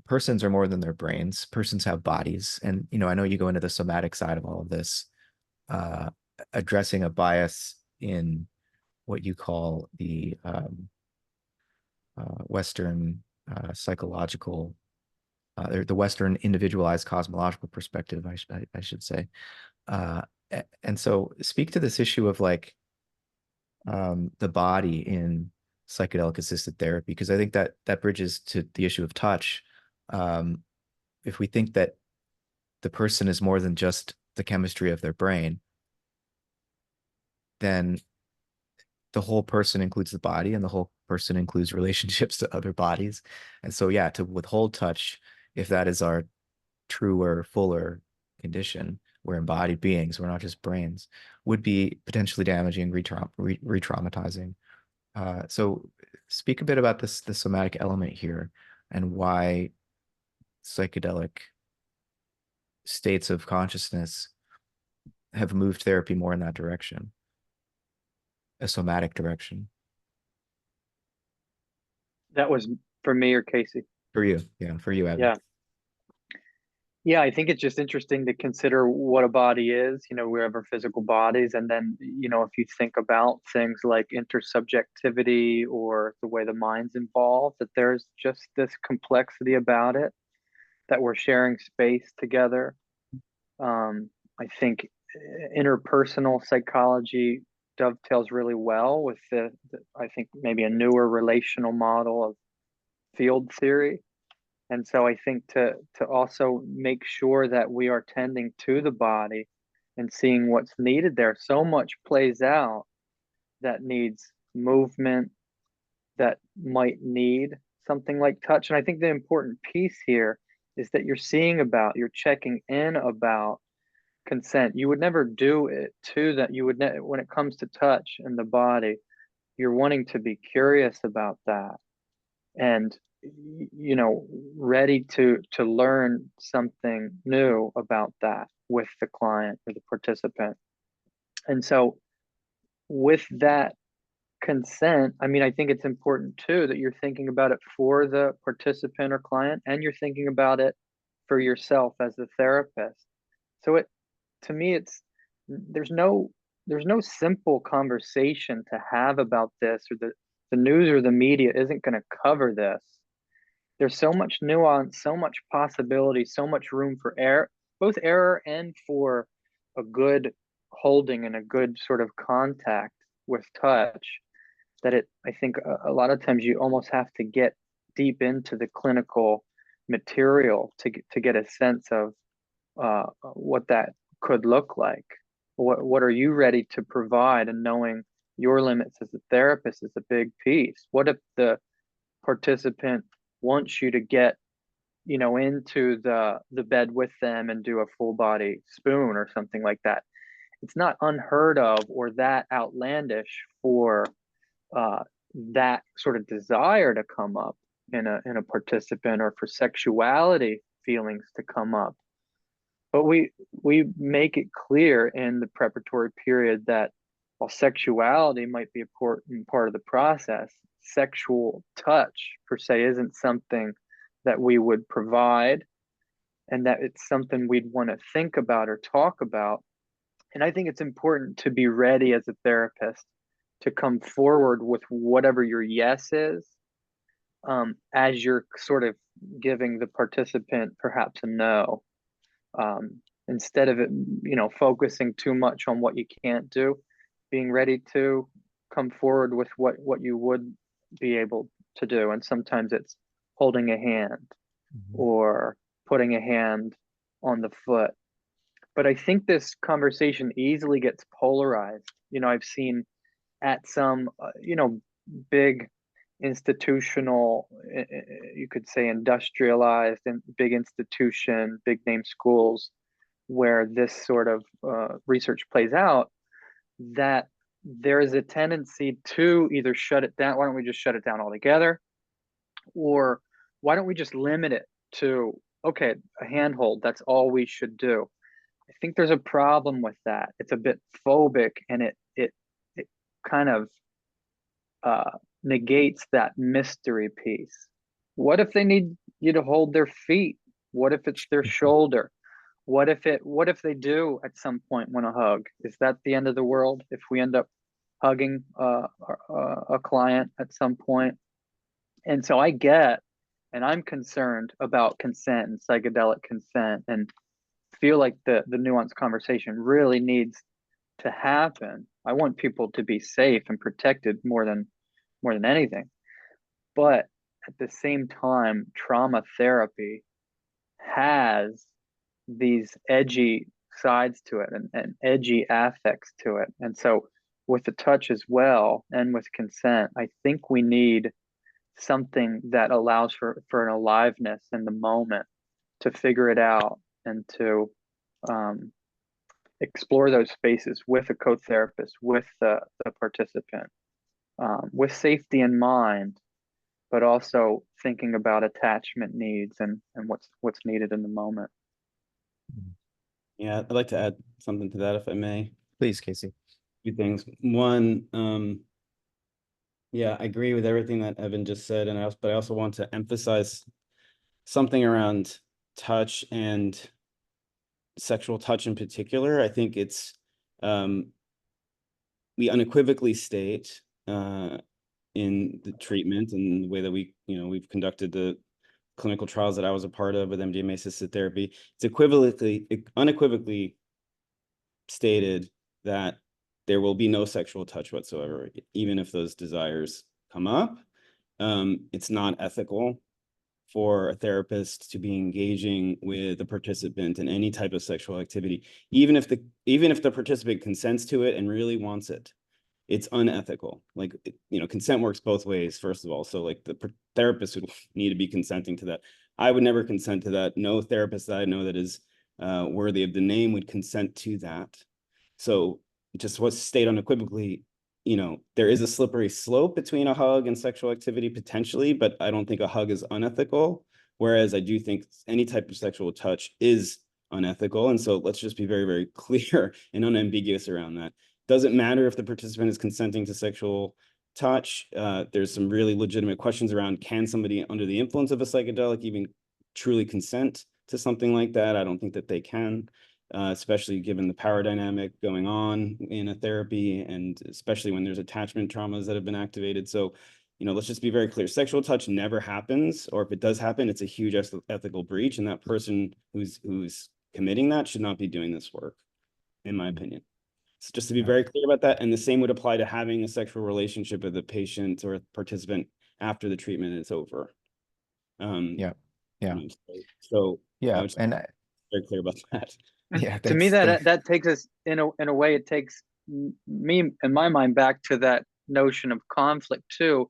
persons are more than their brains. Persons have bodies. And, I know you go into the somatic side of all of this, addressing a bias in what you call the Western psychological, or the Western individualized cosmological perspective, I should say. And so speak to this issue of, like, the body in psychedelic-assisted therapy, because I think that bridges to the issue of touch. If we think that the person is more than just the chemistry of their brain, then the whole person includes the body, and the whole person includes relationships to other bodies. And so, yeah, to withhold touch if that is our truer, fuller condition, we're embodied beings, we're not just brains, would be potentially damaging, re-traumatizing. So speak a bit about the somatic element here and why psychedelic states of consciousness have moved therapy more in that direction, a somatic direction. That was for me or Casey? For you, yeah, for you, Evan. Yeah. Yeah, I think it's just interesting to consider what a body is. We have our physical bodies, and then, if you think about things like intersubjectivity or the way the mind's involved, that there's just this complexity about it, that we're sharing space together. I think interpersonal psychology dovetails really well with I think maybe a newer relational model of field theory. And so I think to also make sure that we are tending to the body and seeing what's needed there. So much plays out that needs movement, that might need something like touch. And I think the important piece here is that you're checking in about consent. You would never do it to that. When it comes to touch and the body, you're wanting to be curious about that, and ready to learn something new about that with the client or the participant. And so with that consent, I mean, I think it's important too that you're thinking about it for the participant or client, and you're thinking about it for yourself as the therapist. So to me, there's no simple conversation to have about this, or the news or the media isn't going to cover this. There's so much nuance, so much possibility, so much room for error, both error and for a good holding and a good sort of contact with touch, that I think a lot of times you almost have to get deep into the clinical material to get a sense of what that could look like. What are you ready to provide? And knowing your limits as a therapist is a big piece. What if the participant wants you to get into the bed with them and do a full body spoon or something like that? It's not unheard of or that outlandish for that sort of desire to come up in a participant, or for sexuality feelings to come up. But we make it clear in the preparatory period that while sexuality might be an important part of the process, sexual touch per se isn't something that we would provide, and that it's something we'd want to think about or talk about. And I think it's important to be ready as a therapist to come forward with whatever your yes is, as you're sort of giving the participant perhaps a no. Instead of it, focusing too much on what you can't do, being ready to come forward with what you would be able to do. And sometimes it's holding a hand or putting a hand on the foot. But I think this conversation easily gets polarized. I've seen at some, big institutional, you could say industrialized and big institution, big name schools, where this sort of research plays out, that there is a tendency to either shut it down. Why don't we just shut it down altogether? Or why don't we just limit it to, okay, a handhold, that's all we should do? I think there's a problem with that. It's a bit phobic, and it kind of negates that mystery piece. What if they need you to hold their feet? What if it's their shoulder? What if they do at some point want to hug? Is that the end of the world if we end up hugging a client at some point? And so and I'm concerned about consent and psychedelic consent, and feel like the nuanced conversation really needs to happen. I want people to be safe and protected more than anything. But at the same time, trauma therapy has these edgy sides to it, and edgy affects to it. And so with the touch as well, and with consent, I think we need something that allows for an aliveness in the moment, to figure it out and to explore those spaces with a co-therapist, with the participant, with safety in mind, but also thinking about attachment needs and what's needed in the moment. Yeah, I'd like to add something to that, if I may. Please, Casey. Two things. One, yeah, I agree with everything that Evan just said, and but I also want to emphasize something around touch and sexual touch in particular. I think it's we unequivocally state in the treatment and the way that we've conducted the clinical trials that I was a part of with MDMA assisted therapy. It's unequivocally stated that there will be no sexual touch whatsoever, even if those desires come up. It's not ethical for a therapist to be engaging with a participant in any type of sexual activity, even if the participant consents to it and really wants it. It's unethical. Like, consent works both ways, first of all. So like the therapist would need to be consenting to that. I would never consent to that. No therapist that I know that is worthy of the name would consent to that. So just what's state unequivocally, there is a slippery slope between a hug and sexual activity potentially, but I don't think a hug is unethical. Whereas I do think any type of sexual touch is unethical. And so let's just be very, very clear and unambiguous around that. Doesn't matter if the participant is consenting to sexual touch. There's some really legitimate questions around, can somebody under the influence of a psychedelic even truly consent to something like that? I don't think that they can. Especially given the power dynamic going on in a therapy, and especially when there's attachment traumas that have been activated. So, let's just be very clear. Sexual touch never happens, or if it does happen, it's a huge ethical breach, and that person who's committing that should not be doing this work, in my opinion. So just to be very clear about that, and the same would apply to having a sexual relationship with a patient or a participant after the treatment is over. Yeah. So Yeah, I would and very clear about that. yeah, To me, thanks. that takes us in a way, it takes me in my mind back to that notion of conflict too,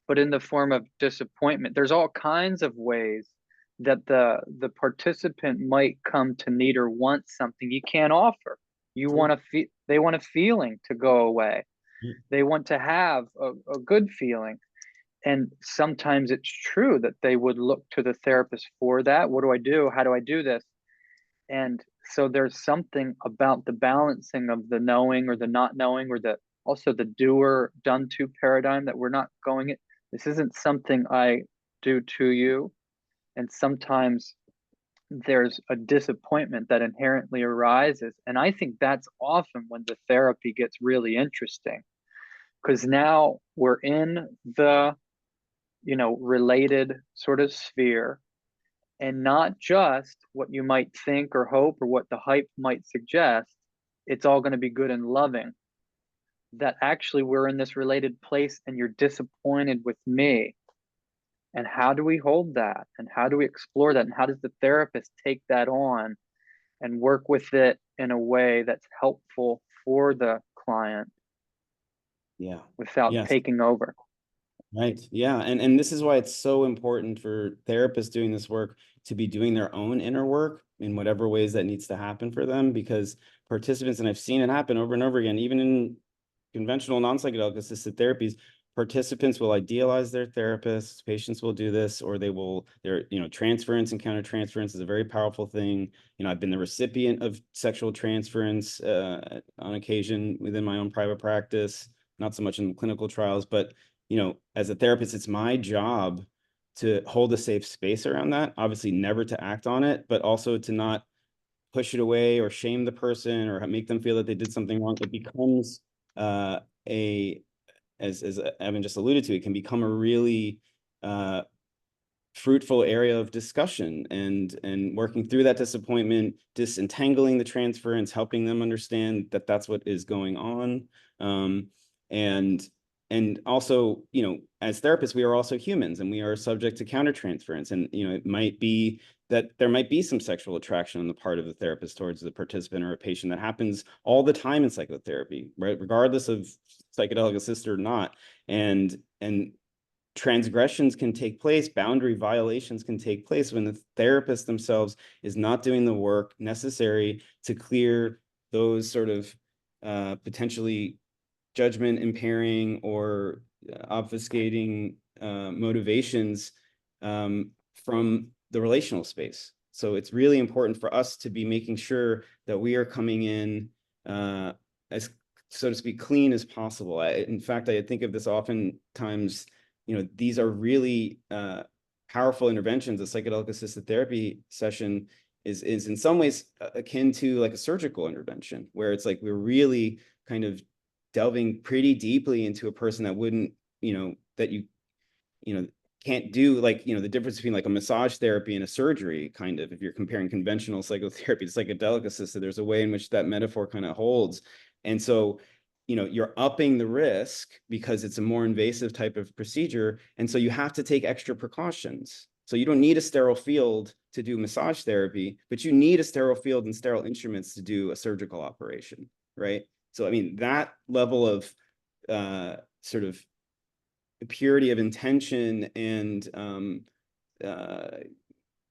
but in the form of disappointment. There's all kinds of ways that the participant might come to need or want something you can't offer. They want a feeling to go away. They want to have a good feeling. And sometimes it's true that they would look to the therapist for that. What do I do? How do I do this? And so there's something about the balancing of the knowing or the not knowing, or also the doer done to paradigm, that we're not going it. This isn't something I do to you. And sometimes there's a disappointment that inherently arises. And I think that's often when the therapy gets really interesting, because now we're in the, related sort of sphere, and not just what you might think or hope or what the hype might suggest. It's all going to be good and loving. That actually we're in this related place and you're disappointed with me. And how do we hold that? And how do we explore that? And how does the therapist take that on and work with it in a way that's helpful for the client? Yeah. Without Yes. taking over. Right. Yeah. And this is why it's so important for therapists doing this work to be doing their own inner work in whatever ways that needs to happen for them, because participants, and I've seen it happen over and over again, even in conventional non-psychedelic assisted therapies, participants will idealize their therapists, patients will do this, or transference and countertransference is a very powerful thing. I've been the recipient of sexual transference on occasion within my own private practice, not so much in clinical trials, but as a therapist, it's my job to hold a safe space around that, obviously never to act on it, but also to not push it away or shame the person or make them feel that they did something wrong. It becomes as Evan just alluded to, it can become a really fruitful area of discussion and working through that disappointment, disentangling the transference, helping them understand that that's what is going on. And also, as therapists, we are also humans and we are subject to countertransference. And, it might be that there might be some sexual attraction on the part of the therapist towards the participant or a patient. That happens all the time in psychotherapy, right? Regardless of psychedelic assisted or not. And transgressions can take place, boundary violations can take place when the therapist themselves is not doing the work necessary to clear those sort of potentially judgment impairing or obfuscating motivations from the relational space. So it's really important for us to be making sure that we are coming in as, so to speak, clean as possible. In fact, I think of this oftentimes, these are really powerful interventions. A psychedelic-assisted therapy session is in some ways akin to like a surgical intervention, where it's like we're really kind of delving pretty deeply into a person that wouldn't, that you can't do, like, the difference between like a massage therapy and a surgery, kind of, if you're comparing conventional psychotherapy to psychedelic assisted, there's a way in which that metaphor kind of holds. And so, you're upping the risk because it's a more invasive type of procedure. And so you have to take extra precautions. So you don't need a sterile field to do massage therapy, but you need a sterile field and sterile instruments to do a surgical operation, right? So, I mean, that level of sort of purity of intention and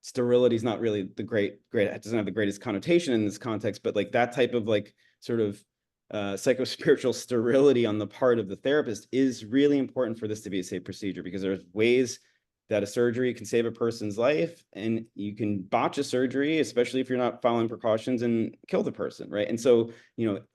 sterility is not really the great, it doesn't have the greatest connotation in this context, but like that type of like sort of psychospiritual sterility on the part of the therapist is really important for this to be a safe procedure, because there's ways that a surgery can save a person's life, and you can botch a surgery, especially if you're not following precautions, and kill the person, right? And so,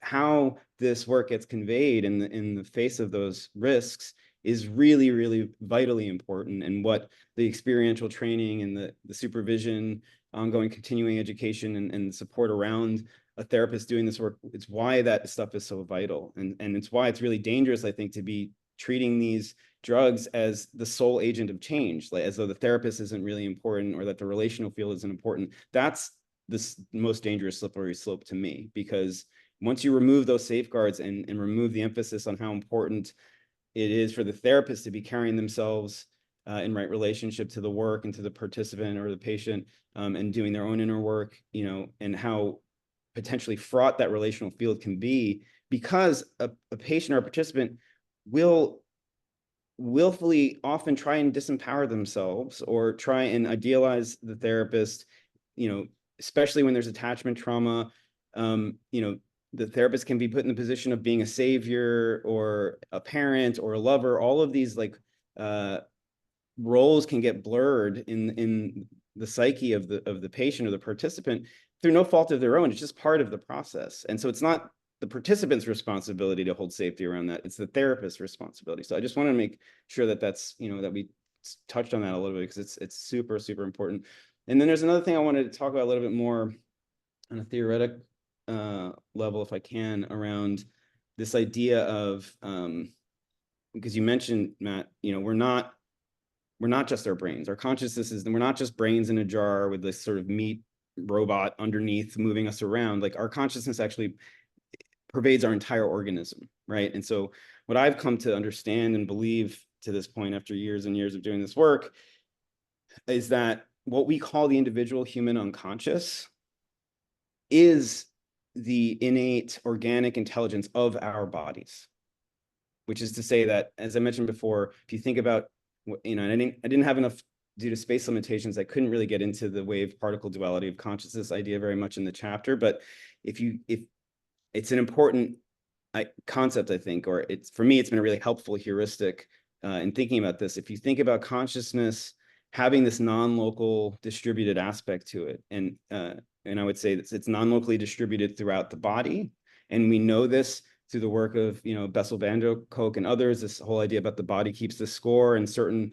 how this work gets conveyed in the face of those risks is really, really vitally important. And what the experiential training and the supervision, ongoing continuing education, and the support around a therapist doing this work, it's why that stuff is so vital. And it's why it's really dangerous, I think, to be treating these drugs as the sole agent of change, like as though the therapist isn't really important, or that the relational field isn't important. That's the most dangerous slippery slope to me, because once you remove those safeguards and remove the emphasis on how important it is for the therapist to be carrying themselves in right relationship to the work and to the participant or the patient, and doing their own inner work, and how potentially fraught that relational field can be, because a patient or a participant will willfully often try and disempower themselves or try and idealize the therapist, especially when there's attachment trauma. The therapist can be put in the position of being a savior or a parent or a lover. All of these like roles can get blurred in the psyche of the patient or the participant through no fault of their own. It's just part of the process. And so it's not the participant's responsibility to hold safety around that. It's the therapist's responsibility. So I just want to make sure that that's, that we touched on that a little bit, because it's super, super important. And then there's another thing I wanted to talk about a little bit more on a theoretic level, if I can, around this idea of, because you mentioned, Matt, we're not just our brains. Our consciousness is, we're not just brains in a jar with this sort of meat robot underneath moving us around. Like, our consciousness actually pervades our entire organism, right? And so what I've come to understand and believe to this point, after years and years of doing this work, is that what we call the individual human unconscious is the innate organic intelligence of our bodies. Which is to say that, as I mentioned before, if you think about, and I didn't have enough, due to space limitations, I couldn't really get into the wave particle duality of consciousness idea very much in the chapter. But if it's an important concept, I think, or for me, it's been a really helpful heuristic in thinking about this. If you think about consciousness having this non-local distributed aspect to it, and I would say it's non-locally distributed throughout the body, and we know this through the work of Bessel van der Kolk and others. This whole idea about the body keeps the score, and certain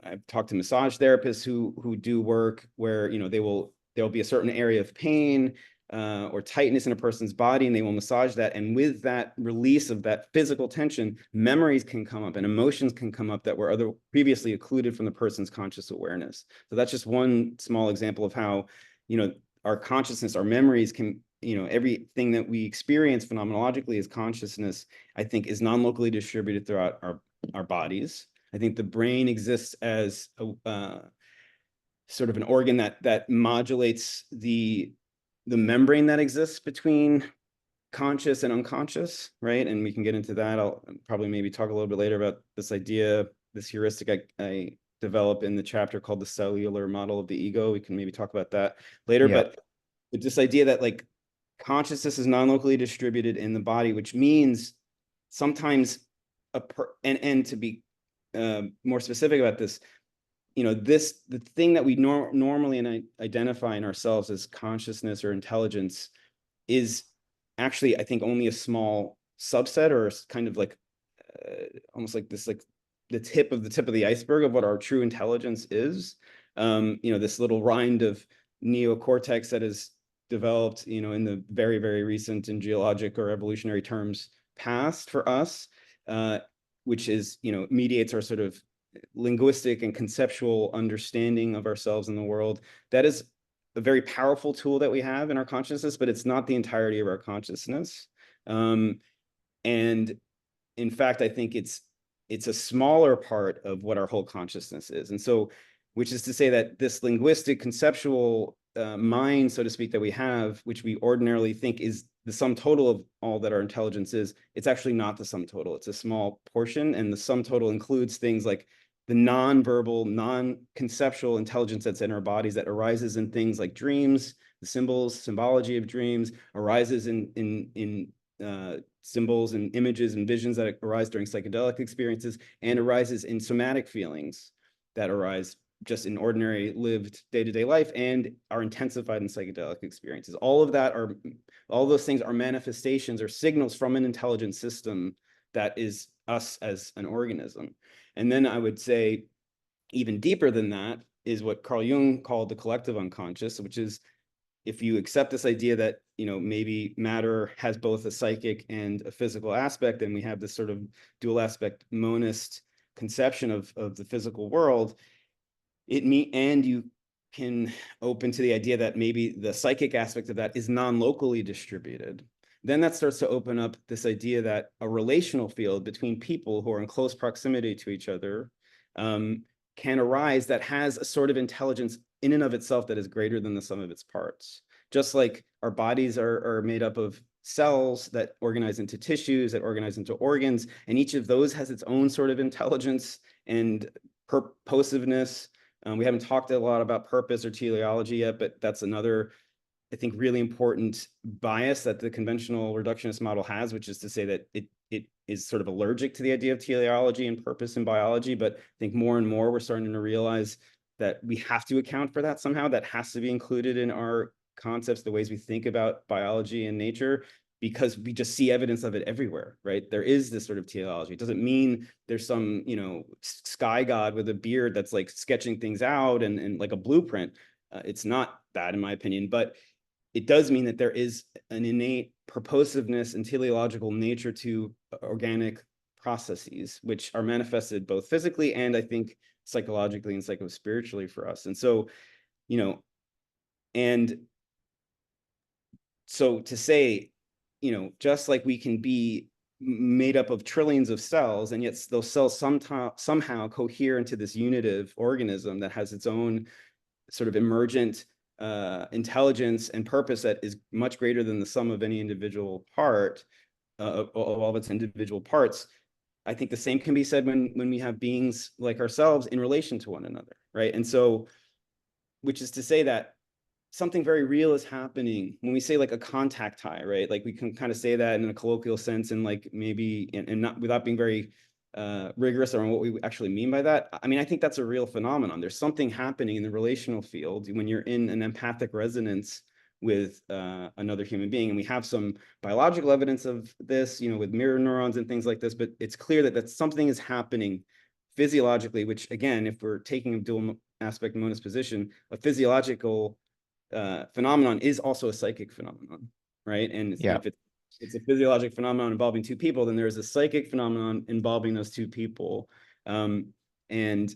I've talked to massage therapists who do work where there'll be a certain area of pain or tightness in a person's body, and they will massage that. And with that release of that physical tension, memories can come up and emotions can come up that were previously occluded from the person's conscious awareness. So that's just one small example of how, our consciousness, our memories can, everything that we experience phenomenologically as consciousness, I think, is non-locally distributed throughout our bodies. I think the brain exists as a sort of an organ that modulates the membrane that exists between conscious and unconscious, right? And we can get into that. I'll probably maybe talk a little bit later about this idea this heuristic I develop in the chapter called the cellular model of the ego. We can maybe talk about that later, Yeah. but this idea that like consciousness is non-locally distributed in the body, which means sometimes and to be more specific about this, the thing that we normally identify in ourselves as consciousness or intelligence is actually, I think, only a small subset, or kind of like almost like this, like the tip of the iceberg of what our true intelligence is. This little rind of neocortex that is developed, in the very, very recent and geologic or evolutionary terms past for us, which is, mediates our sort of linguistic and conceptual understanding of ourselves and the world. That is a very powerful tool that we have in our consciousness, but it's not the entirety of our consciousness. And in fact, I think it's a smaller part of what our whole consciousness is. And so, which is to say that this linguistic conceptual mind, so to speak, that we have, which we ordinarily think is the sum total of all that our intelligence is, it's actually not the sum total. It's a small portion, and the sum total includes things like the non-verbal, non-conceptual intelligence that's in our bodies that arises in things like dreams, the symbology of dreams, arises in symbols and images and visions that arise during psychedelic experiences, and arises in somatic feelings that arise just in ordinary lived day-to-day life and are intensified in psychedelic experiences. All those things are manifestations or signals from an intelligent system that is us as an organism. And then I would say even deeper than that is what Carl Jung called the collective unconscious, which is, if you accept this idea that, maybe matter has both a psychic and a physical aspect, and we have this sort of dual aspect monist conception of the physical world, and you can open to the idea that maybe the psychic aspect of that is non-locally distributed, then that starts to open up this idea that a relational field between people who are in close proximity to each other can arise that has a sort of intelligence in and of itself that is greater than the sum of its parts. Just like our bodies are made up of cells that organize into tissues, that organize into organs, and each of those has its own sort of intelligence and purposiveness. We haven't talked a lot about purpose or teleology yet, but that's another, I think, really important bias that the conventional reductionist model has, which is to say that it is sort of allergic to the idea of teleology and purpose in biology. But I think more and more we're starting to realize that we have to account for that somehow. That has to be included in our concepts, the ways we think about biology and nature, because we just see evidence of it everywhere, right? There is this sort of teleology. It doesn't mean there's some, sky god with a beard that's like sketching things out and like a blueprint. It's not that, in my opinion, but it does mean that there is an innate purposiveness and teleological nature to organic processes, which are manifested both physically and, I think, psychologically and psychospiritually for us. And so, and so to say, just like we can be made up of trillions of cells, and yet those cells somehow cohere into this unitive organism that has its own sort of emergent intelligence and purpose that is much greater than the sum of any individual part, of all of its individual parts. I think the same can be said when we have beings like ourselves in relation to one another, right? And so, which is to say that something very real is happening when we say like a contact high, right? Like we can kind of say that in a colloquial sense, and like maybe and not without being very rigorous on what we actually mean by that. I mean, I think that's a real phenomenon. There's something happening in the relational field when you're in an empathic resonance with another human being. And we have some biological evidence of this, with mirror neurons and things like this, but it's clear that something is happening physiologically, which again, if we're taking a dual aspect monist position, a physiological phenomenon is also a psychic phenomenon, right? And if it's a physiologic phenomenon involving two people, then there's a psychic phenomenon involving those two people. And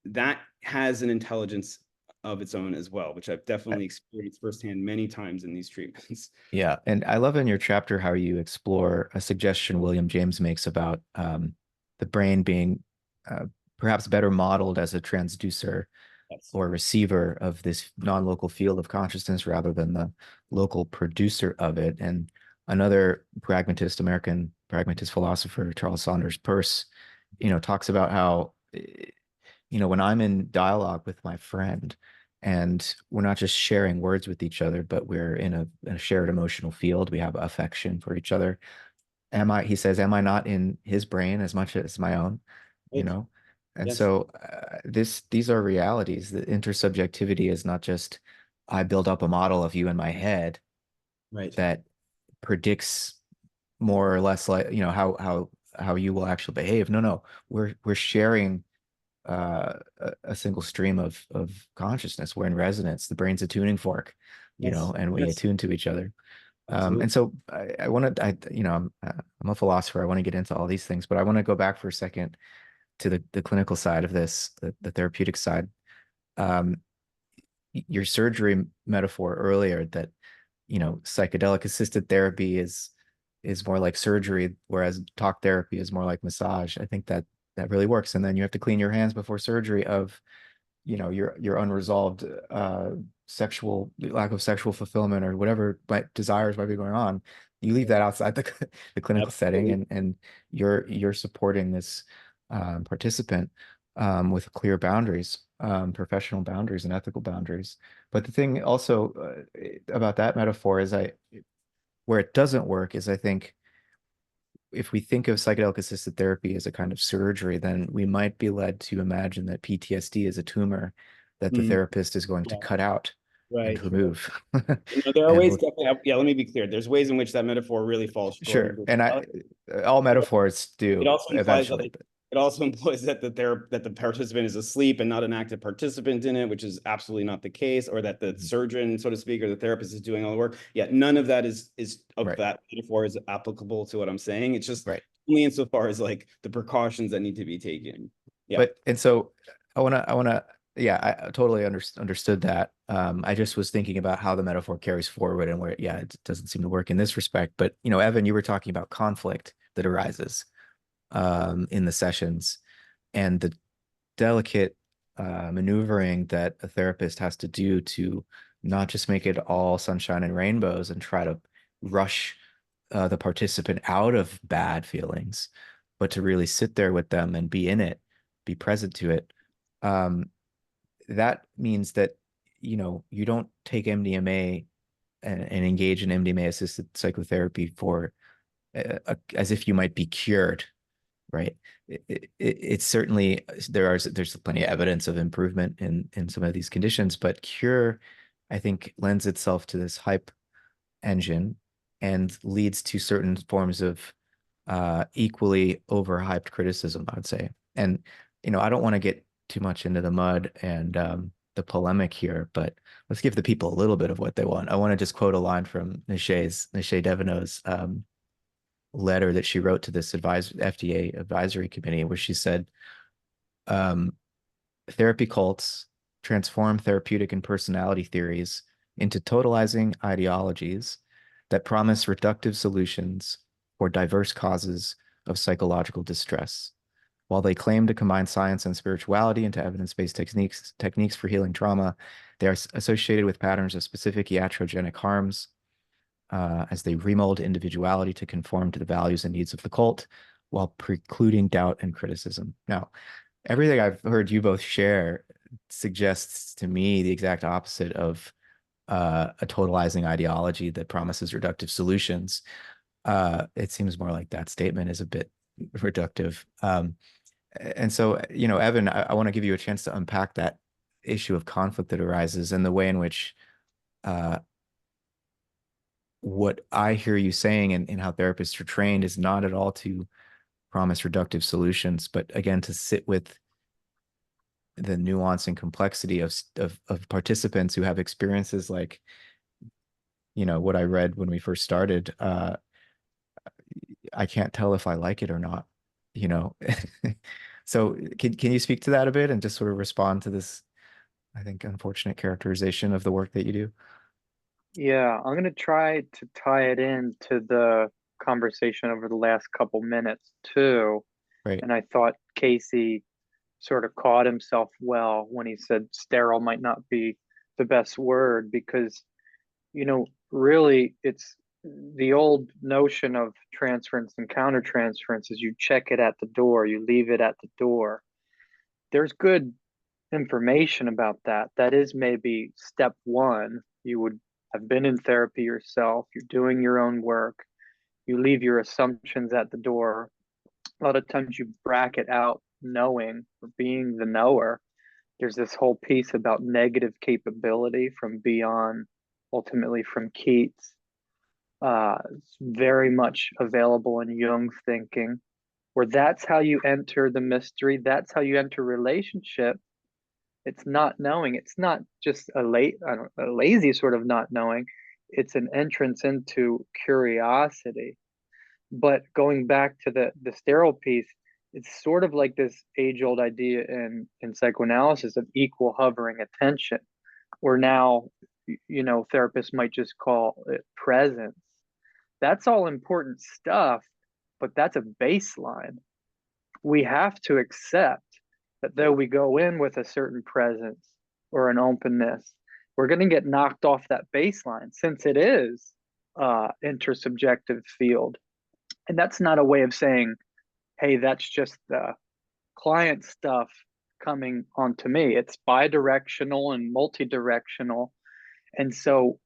that has an intelligence of its own as well, which I've definitely experienced firsthand many times in these treatments. Yeah. And I love in your chapter how you explore a suggestion William James makes about the brain being perhaps better modeled as a transducer or receiver of this non-local field of consciousness rather than the local producer of it. And another American pragmatist philosopher, Charles Saunders Peirce, talks about how when I'm in dialogue with my friend and we're not just sharing words with each other, but we're in a shared emotional field, we have affection for each other. He says, am I not in his brain as much as my own, you Right. know? And Yes. so these are realities. The intersubjectivity is not just I build up a model of you in my head Right. that predicts more or less like, how you will actually behave. No, we're sharing a single stream of consciousness. We're in resonance. The brain's a tuning fork, Yes. and we Yes. attune to each other. Absolutely. And so I want to, I'm a philosopher. I want to get into all these things, but I want to go back for a second to the clinical side of this, the therapeutic side. Um, your surgery metaphor earlier that, psychedelic assisted therapy is more like surgery, whereas talk therapy is more like massage. I think that really works. And then you have to clean your hands before surgery of your unresolved sexual lack of sexual fulfillment or whatever desires might be going on. You leave that outside the clinical setting, Absolutely. and you're supporting this participant with clear boundaries, professional boundaries and ethical boundaries. But the thing also about that metaphor is where it doesn't work is, I think, if we think of psychedelic assisted therapy as a kind of surgery, then we might be led to imagine that PTSD is a tumor that the Mm, therapist is going to yeah. cut out and Right. Right. remove. There are And ways definitely. Yeah. Let me be clear. There's ways in which that metaphor really falls short of sure, the and reality. all metaphors It do also implies that eventually, like, but it also implies that the participant is asleep and not an active participant in it, which is absolutely not the case, or that the Mhm. surgeon, so to speak, or the therapist is doing all the work. Yeah, none of that is of Right, that metaphor is applicable to what I'm saying. It's just right. only insofar as like the precautions that need to be taken. Yeah. But and so I wanna, yeah, I totally understood that. I just was thinking about how the metaphor carries forward and where, yeah, it doesn't seem to work in this respect. But Evan, you were talking about conflict that arises in the sessions and the delicate maneuvering that a therapist has to do to not just make it all sunshine and rainbows and try to rush the participant out of bad feelings, but to really sit there with them and be in it, be present to it. Um, that means that, you don't take MDMA and engage in MDMA assisted psychotherapy for as if you might be cured, right? It's certainly there's plenty of evidence of improvement in some of these conditions, but cure, I think, lends itself to this hype engine and leads to certain forms of equally overhyped criticism, I would say. And I don't want to get too much into the mud and the polemic here, but let's give the people a little bit of what they want. I want to just quote a line from Nishay Deveneaux's letter that she wrote to this FDA advisory committee, where she said, um, therapy cults transform therapeutic and personality theories into totalizing ideologies that promise reductive solutions for diverse causes of psychological distress. While they claim to combine science and spirituality into evidence-based techniques for healing trauma, they are associated with patterns of specific iatrogenic harms as they remold individuality to conform to the values and needs of the cult while precluding doubt and criticism. Now, everything I've heard you both share suggests to me the exact opposite of a totalizing ideology that promises reductive solutions. It seems more like that statement is a bit reductive. And so, Evan, I want to give you a chance to unpack that issue of conflict that arises and the way in which uh, what I hear you saying and how therapists are trained is not at all to promise reductive solutions, but again, to sit with the nuance and complexity of participants who have experiences like, what I read when we first started. I can't tell if I like it or not, you know. So can you speak to that a bit and just sort of respond to this, I think, unfortunate characterization of the work that you do? Yeah, I'm gonna try to tie it in to the conversation over the last couple minutes too. Right. And I thought Casey sort of caught himself well when he said sterile might not be the best word because, really it's the old notion of transference and countertransference is you check it at the door, you leave it at the door. there's good information about that. That is maybe step one. You would have been in therapy yourself, you're doing your own work, you leave your assumptions at the door. A lot of times you bracket out knowing or being the knower. There's this whole piece about negative capability from Beyond, ultimately from Keats. It's very much available in Jung thinking, where that's how you enter the mystery, that's how you enter relationship. It's not knowing. It's not just a lazy sort of not knowing. It's an entrance into curiosity. But going back to the sterile piece, it's sort of like this age-old idea in psychoanalysis of equal hovering attention, or now, therapists might just call it presence. That's all important stuff, but that's a baseline. We have to accept that though we go in with a certain presence or an openness, we're going to get knocked off that baseline since it is intersubjective field. And that's not a way of saying, hey, that's just the client stuff coming onto me. It's bidirectional and multi-directional. And so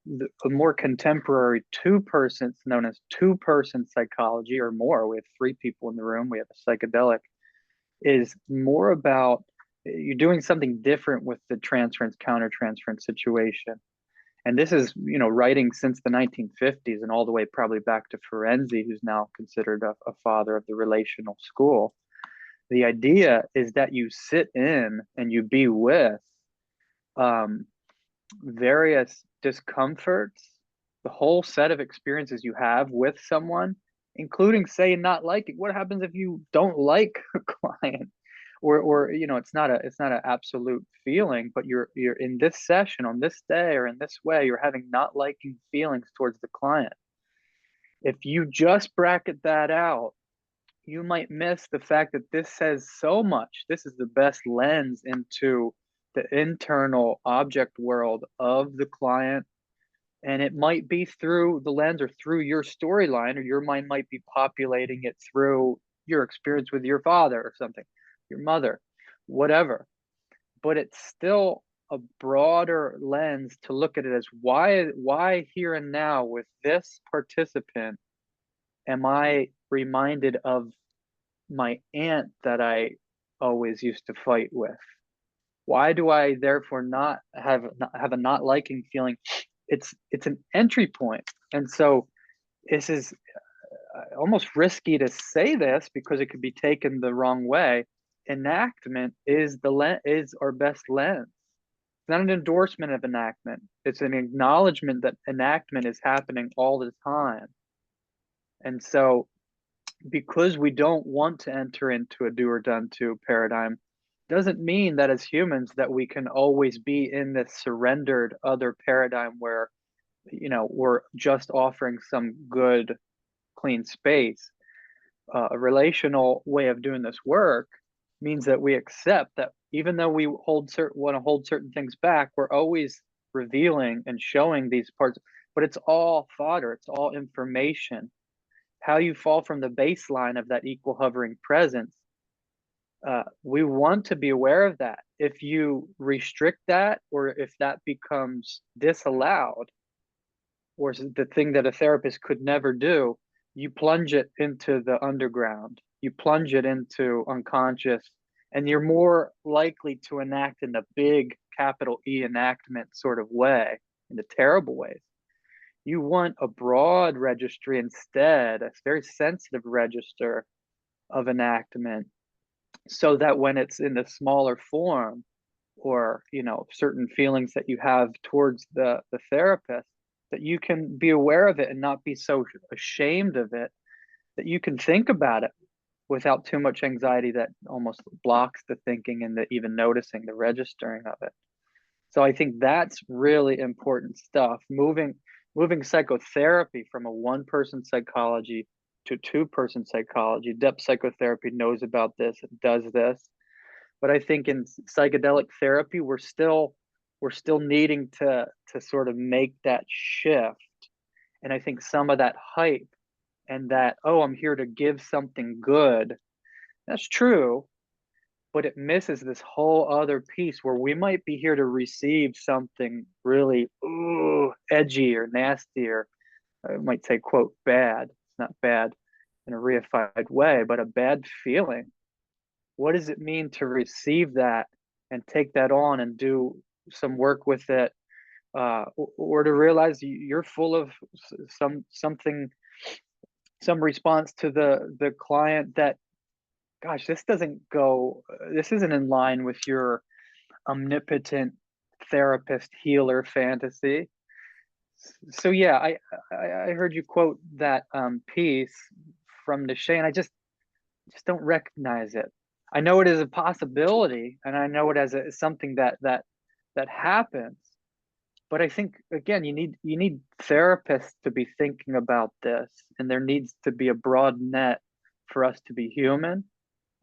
a more contemporary two-person, it's known as two-person psychology or more. We have three people in the room. We have a psychedelic, is more about you're doing something different with the transference countertransference situation. And this is, writing since the 1950s and all the way probably back to Ferenczi, who's now considered a father of the relational school. The idea is that you sit in and you be with various discomforts, the whole set of experiences you have with someone, including say not liking. What happens if you don't like a client? Or it's not an absolute feeling, but you're in this session on this day or in this way, you're having not liking feelings towards the client. If you just bracket that out, you might miss the fact that this says so much. This is the best lens into the internal object world of the client. And it might be through the lens or through your storyline, or your mind might be populating it through your experience with your father or something, your mother, whatever. But it's still a broader lens to look at it as why here and now with this participant am I reminded of my aunt that I always used to fight with? Why do I therefore not have a not liking feeling? It's an entry point. And so this is almost risky to say this because it could be taken the wrong way. Enactment is our best lens. It's not an endorsement of enactment. It's an acknowledgement that enactment is happening all the time. And so because we don't want to enter into a do or done to paradigm, doesn't mean that as humans that we can always be in this surrendered other paradigm where we're just offering some good clean space. A relational way of doing this work means that we accept that even though we want to hold certain things back, we're always revealing and showing these parts, but it's all fodder, it's all information. How you fall from the baseline of that equal hovering presence, we want to be aware of that. If you restrict that, or if that becomes disallowed, or the thing that a therapist could never do, you plunge it into the underground, you plunge it into unconscious, and you're more likely to enact in a big capital E enactment sort of way, in the terrible ways. You want a broad registry instead, a very sensitive register of enactment, so that when it's in the smaller form, or certain feelings that you have towards the therapist, that you can be aware of it and not be so ashamed of it, that you can think about it without too much anxiety that almost blocks the thinking and the even noticing, the registering of it. So I think that's really important stuff. Moving psychotherapy from a one-person psychology to two-person psychology. Depth psychotherapy knows about this, it does this. But I think in psychedelic therapy, we're still needing to sort of make that shift. And I think some of that hype and that, oh, I'm here to give something good, that's true. but it misses this whole other piece where we might be here to receive something really edgy or nasty, or I might say, quote, bad. It's not bad in a reified way, but a bad feeling. What does it mean to receive that and take that on and do some work with it, or to realize you're full of something, some response to the client that, gosh, this isn't in line with your omnipotent therapist healer fantasy. So yeah, I heard you quote that piece from Nishay, and I just don't recognize it. I know it is a possibility, and I know it as something that happens. But I think, again, you need therapists to be thinking about this, and there needs to be a broad net for us to be human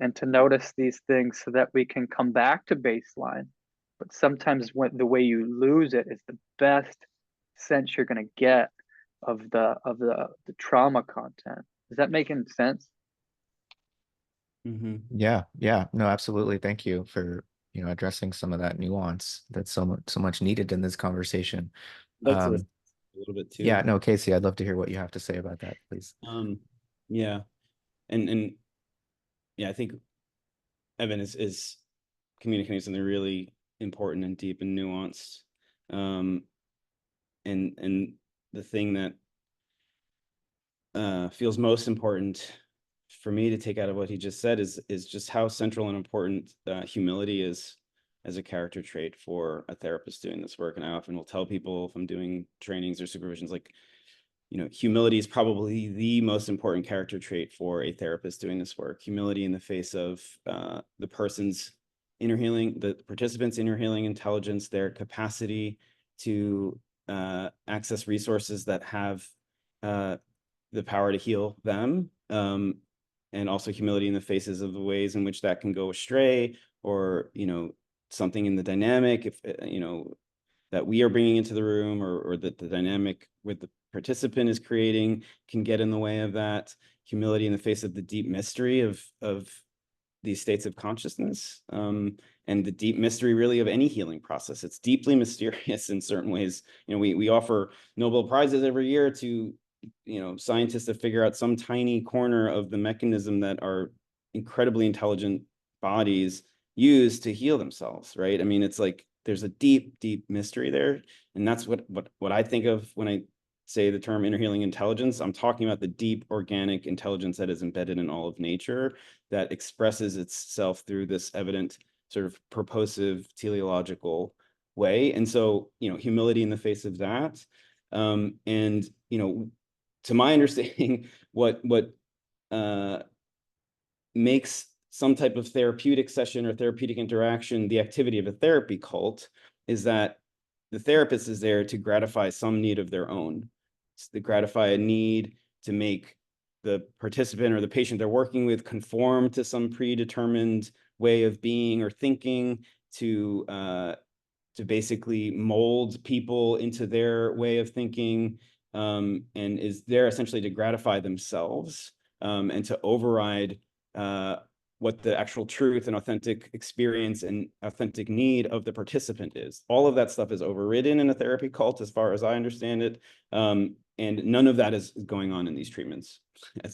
and to notice these things so that we can come back to baseline. But sometimes the way you lose it is the best sense you're going to get of the trauma content. Is that making sense? Mm-hmm. Yeah, yeah, no, absolutely. Thank you for, addressing some of that nuance that's so much needed in this conversation. I'd like to Um, a little bit yeah, too. no, Casey, I'd love to hear what you have to say about that, please. Yeah, and yeah, I think Evan is communicating something really important and deep and nuanced. And the thing that feels most important for me to take out of what he just said is just how central and important humility is as a character trait for a therapist doing this work. And I often will tell people, if I'm doing trainings or supervisions, like, humility is probably the most important character trait for a therapist doing this work. Humility in the face of the person's inner healing, the participant's inner healing intelligence, their capacity to access resources that have the power to heal them, and also humility in the faces of the ways in which that can go astray, or something in the dynamic, if that we are bringing into the room, or that the dynamic with the participant is creating can get in the way of that. Humility in the face of the deep mystery of these states of consciousness, and the deep mystery really of any healing process. It's deeply mysterious in certain ways. We offer Nobel Prizes every year to scientists that figure out some tiny corner of the mechanism that our incredibly intelligent bodies use to heal themselves, right? I mean, it's like there's a deep mystery there, and that's what I think of when I say the term inner healing intelligence. I'm talking about the deep organic intelligence that is embedded in all of nature, that expresses itself through this evident sort of purposive teleological way. And so, humility in the face of that, and to my understanding, what makes some type of therapeutic session or therapeutic interaction the activity of a therapy cult is that the therapist is there to gratify some need of their own. It's to gratify a need to make the participant or the patient they're working with conform to some predetermined way of being or thinking, to basically mold people into their way of thinking, and is there essentially to gratify themselves, and to override what the actual truth and authentic experience and authentic need of the participant is. All of that stuff is overridden in a therapy cult, as far as I understand it. And none of that is going on in these treatments,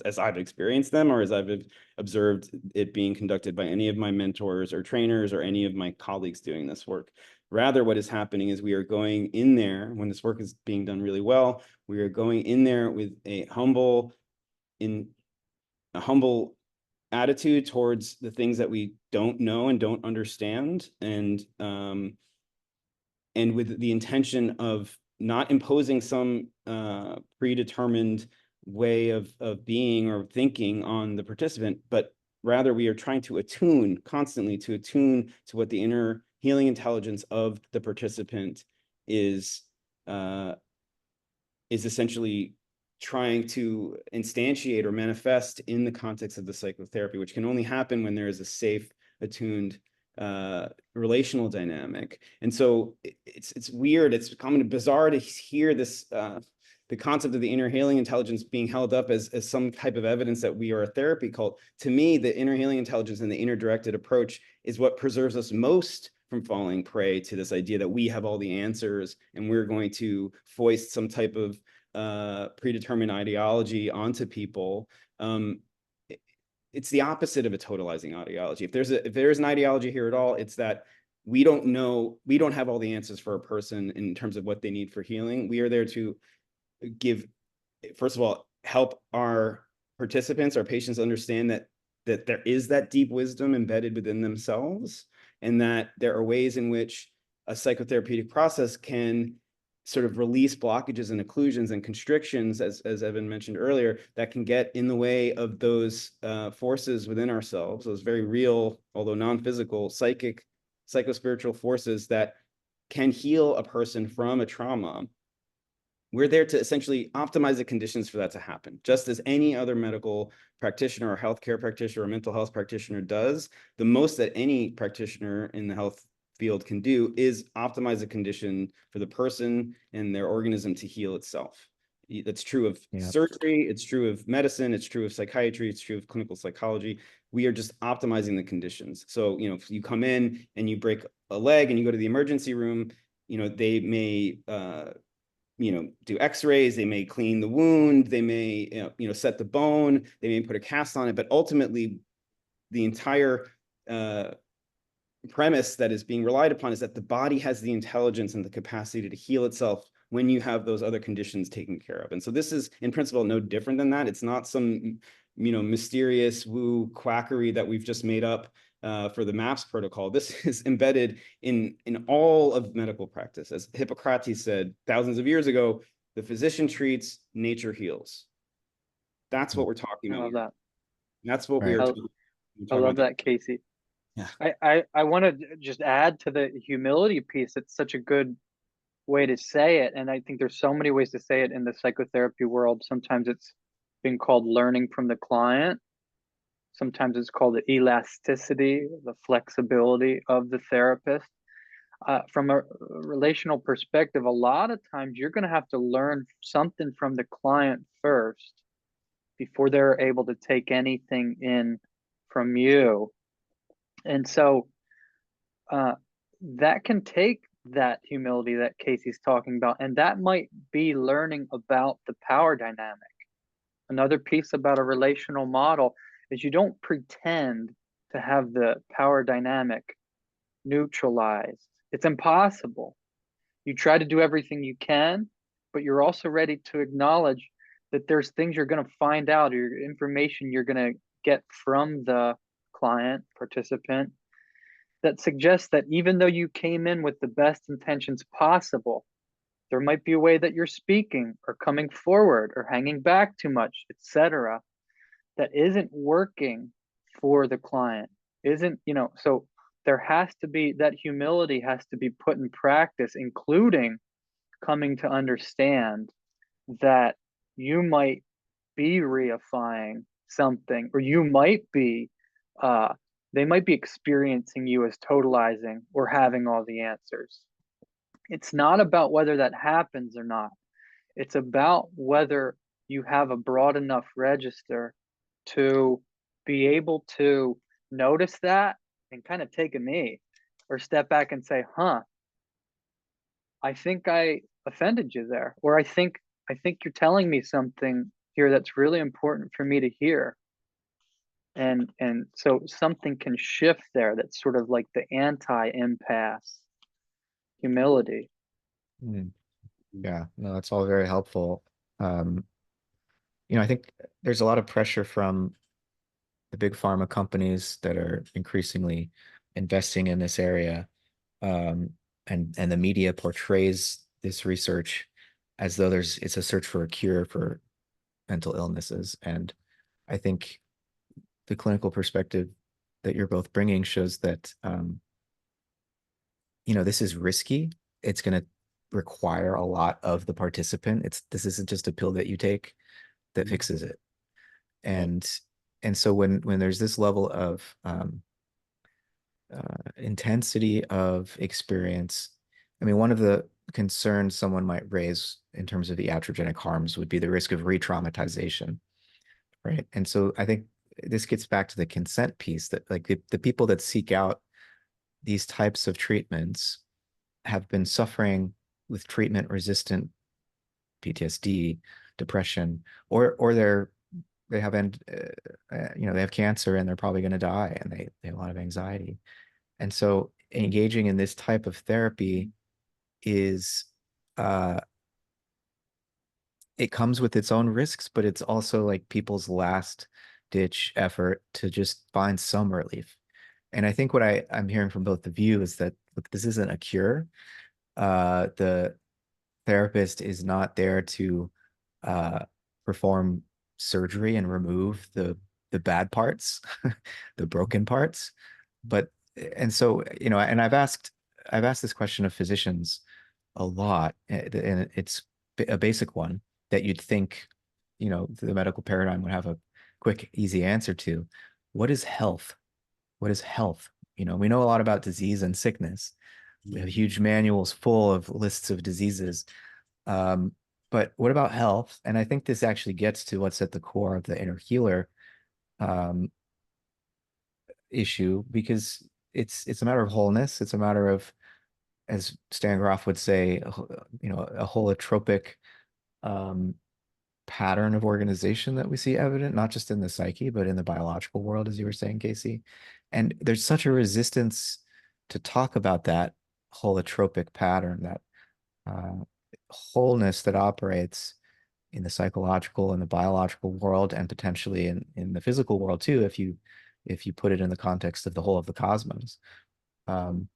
as I've experienced them, or as I've observed it being conducted by any of my mentors or trainers or any of my colleagues doing this work. Rather, what is happening is we are going in there, when this work is being done really well, we are going in there with a humble attitude towards the things that we don't know and don't understand, and with the intention of not imposing some predetermined way of being or thinking on the participant, but rather we are trying to constantly attune to what the inner healing intelligence of the participant is essentially trying to instantiate or manifest in the context of the psychotherapy, which can only happen when there is a safe, attuned relational dynamic. And so it's weird, it's kind of bizarre to hear this the concept of the inner healing intelligence being held up as some type of evidence that we are a therapy cult. To me, the inner healing intelligence and the inner directed approach is what preserves us most from falling prey to this idea that we have all the answers and we're going to foist some type of predetermined ideology onto people. It's the opposite of a totalizing ideology. If there's an ideology here at all, it's that we don't have all the answers for a person in terms of what they need for healing. We are there to give, first of all, help our participants, our patients understand that there is that deep wisdom embedded within themselves, and that there are ways in which a psychotherapeutic process can sort of release blockages and occlusions and constrictions, as Evan mentioned earlier, that can get in the way of those forces within ourselves, those very real, although non-physical, psychospiritual forces that can heal a person from a trauma. We're there to essentially optimize the conditions for that to happen, just as any other medical practitioner or healthcare practitioner or mental health practitioner does. The most that any practitioner in the health field can do is optimize a condition for the person and their organism to heal itself. That's true of surgery, it's true of medicine, it's true of psychiatry, it's true of clinical psychology. We are just optimizing the conditions. So, if you come in and you break a leg and you go to the emergency room, they may do x-rays, they may clean the wound, they may set the bone, they may put a cast on it, but ultimately the entire premise that is being relied upon is that the body has the intelligence and the capacity to heal itself when you have those other conditions taken care of. And so this is in principle no different than that. It's not some mysterious woo quackery that we've just made up for the MAPS protocol. This is embedded in all of medical practice. As Hippocrates said thousands of years ago, the physician treats, nature heals. That's what we're talking about. I love that. That's what we are talking I love that, Casey. Yeah. I want to just add to the humility piece. It's such a good way to say it. And I think there's so many ways to say it in the psychotherapy world. Sometimes it's been called learning from the client. Sometimes it's called the elasticity, the flexibility of the therapist. From a relational perspective, a lot of times you're going to have to learn something from the client first before they're able to take anything in from you. And so that can take that humility that Casey's talking about, and that might be learning about the power dynamic. Another piece about a relational model is you don't pretend to have the power dynamic neutralized. It's impossible. You try to do everything you can, but you're also ready to acknowledge that there's things you're going to find out, or information you're going to get from the client, participant, that suggests that even though you came in with the best intentions possible, there might be a way that you're speaking or coming forward or hanging back too much, etc., that isn't working for the client. So there has to be that humility has to be put in practice, including coming to understand that you might be reifying something, or you might be they might be experiencing you as totalizing or having all the answers. It's not about whether that happens or not. It's about whether you have a broad enough register to be able to notice that and kind of take a knee or step back and say, I think I offended you there, or I think you're telling me something here that's really important for me to hear. And so something can shift there. That's sort of like the anti-impasse humility. Yeah, no, that's all very helpful. I think there's a lot of pressure from the big pharma companies that are increasingly investing in this area. And the media portrays this research as though it's a search for a cure for mental illnesses. And I think the clinical perspective that you're both bringing shows that, this is risky. It's going to require a lot of the participant. This isn't just a pill that you take that fixes it. And so when there's this level of intensity of experience, I mean, one of the concern someone might raise in terms of the iatrogenic harms would be the risk of re-traumatization, right? And so I think this gets back to the consent piece, that like the people that seek out these types of treatments have been suffering with treatment resistant PTSD, depression, or they have they have cancer and they're probably going to die, and they have a lot of anxiety. And so engaging in this type of therapy is it comes with its own risks, but it's also like people's last ditch effort to just find some relief. And I think what I'm hearing from both of you is that, look, this isn't a cure. The therapist is not there to perform surgery and remove the bad parts, the broken parts. But and so, and I've asked this question of physicians a lot, and it's a basic one that you'd think, the medical paradigm would have a quick, easy answer to. What is health? What is health? We know a lot about disease and sickness. We have huge manuals full of lists of diseases. But what about health? And I think this actually gets to what's at the core of the inner healer issue, because it's a matter of wholeness. It's a matter of, as Stan Grof would say, a holotropic pattern of organization that we see evident, not just in the psyche, but in the biological world, as you were saying, Casey. And there's such a resistance to talk about that holotropic pattern, that wholeness that operates in the psychological and the biological world, and potentially in the physical world too, if you put it in the context of the whole of the cosmos. And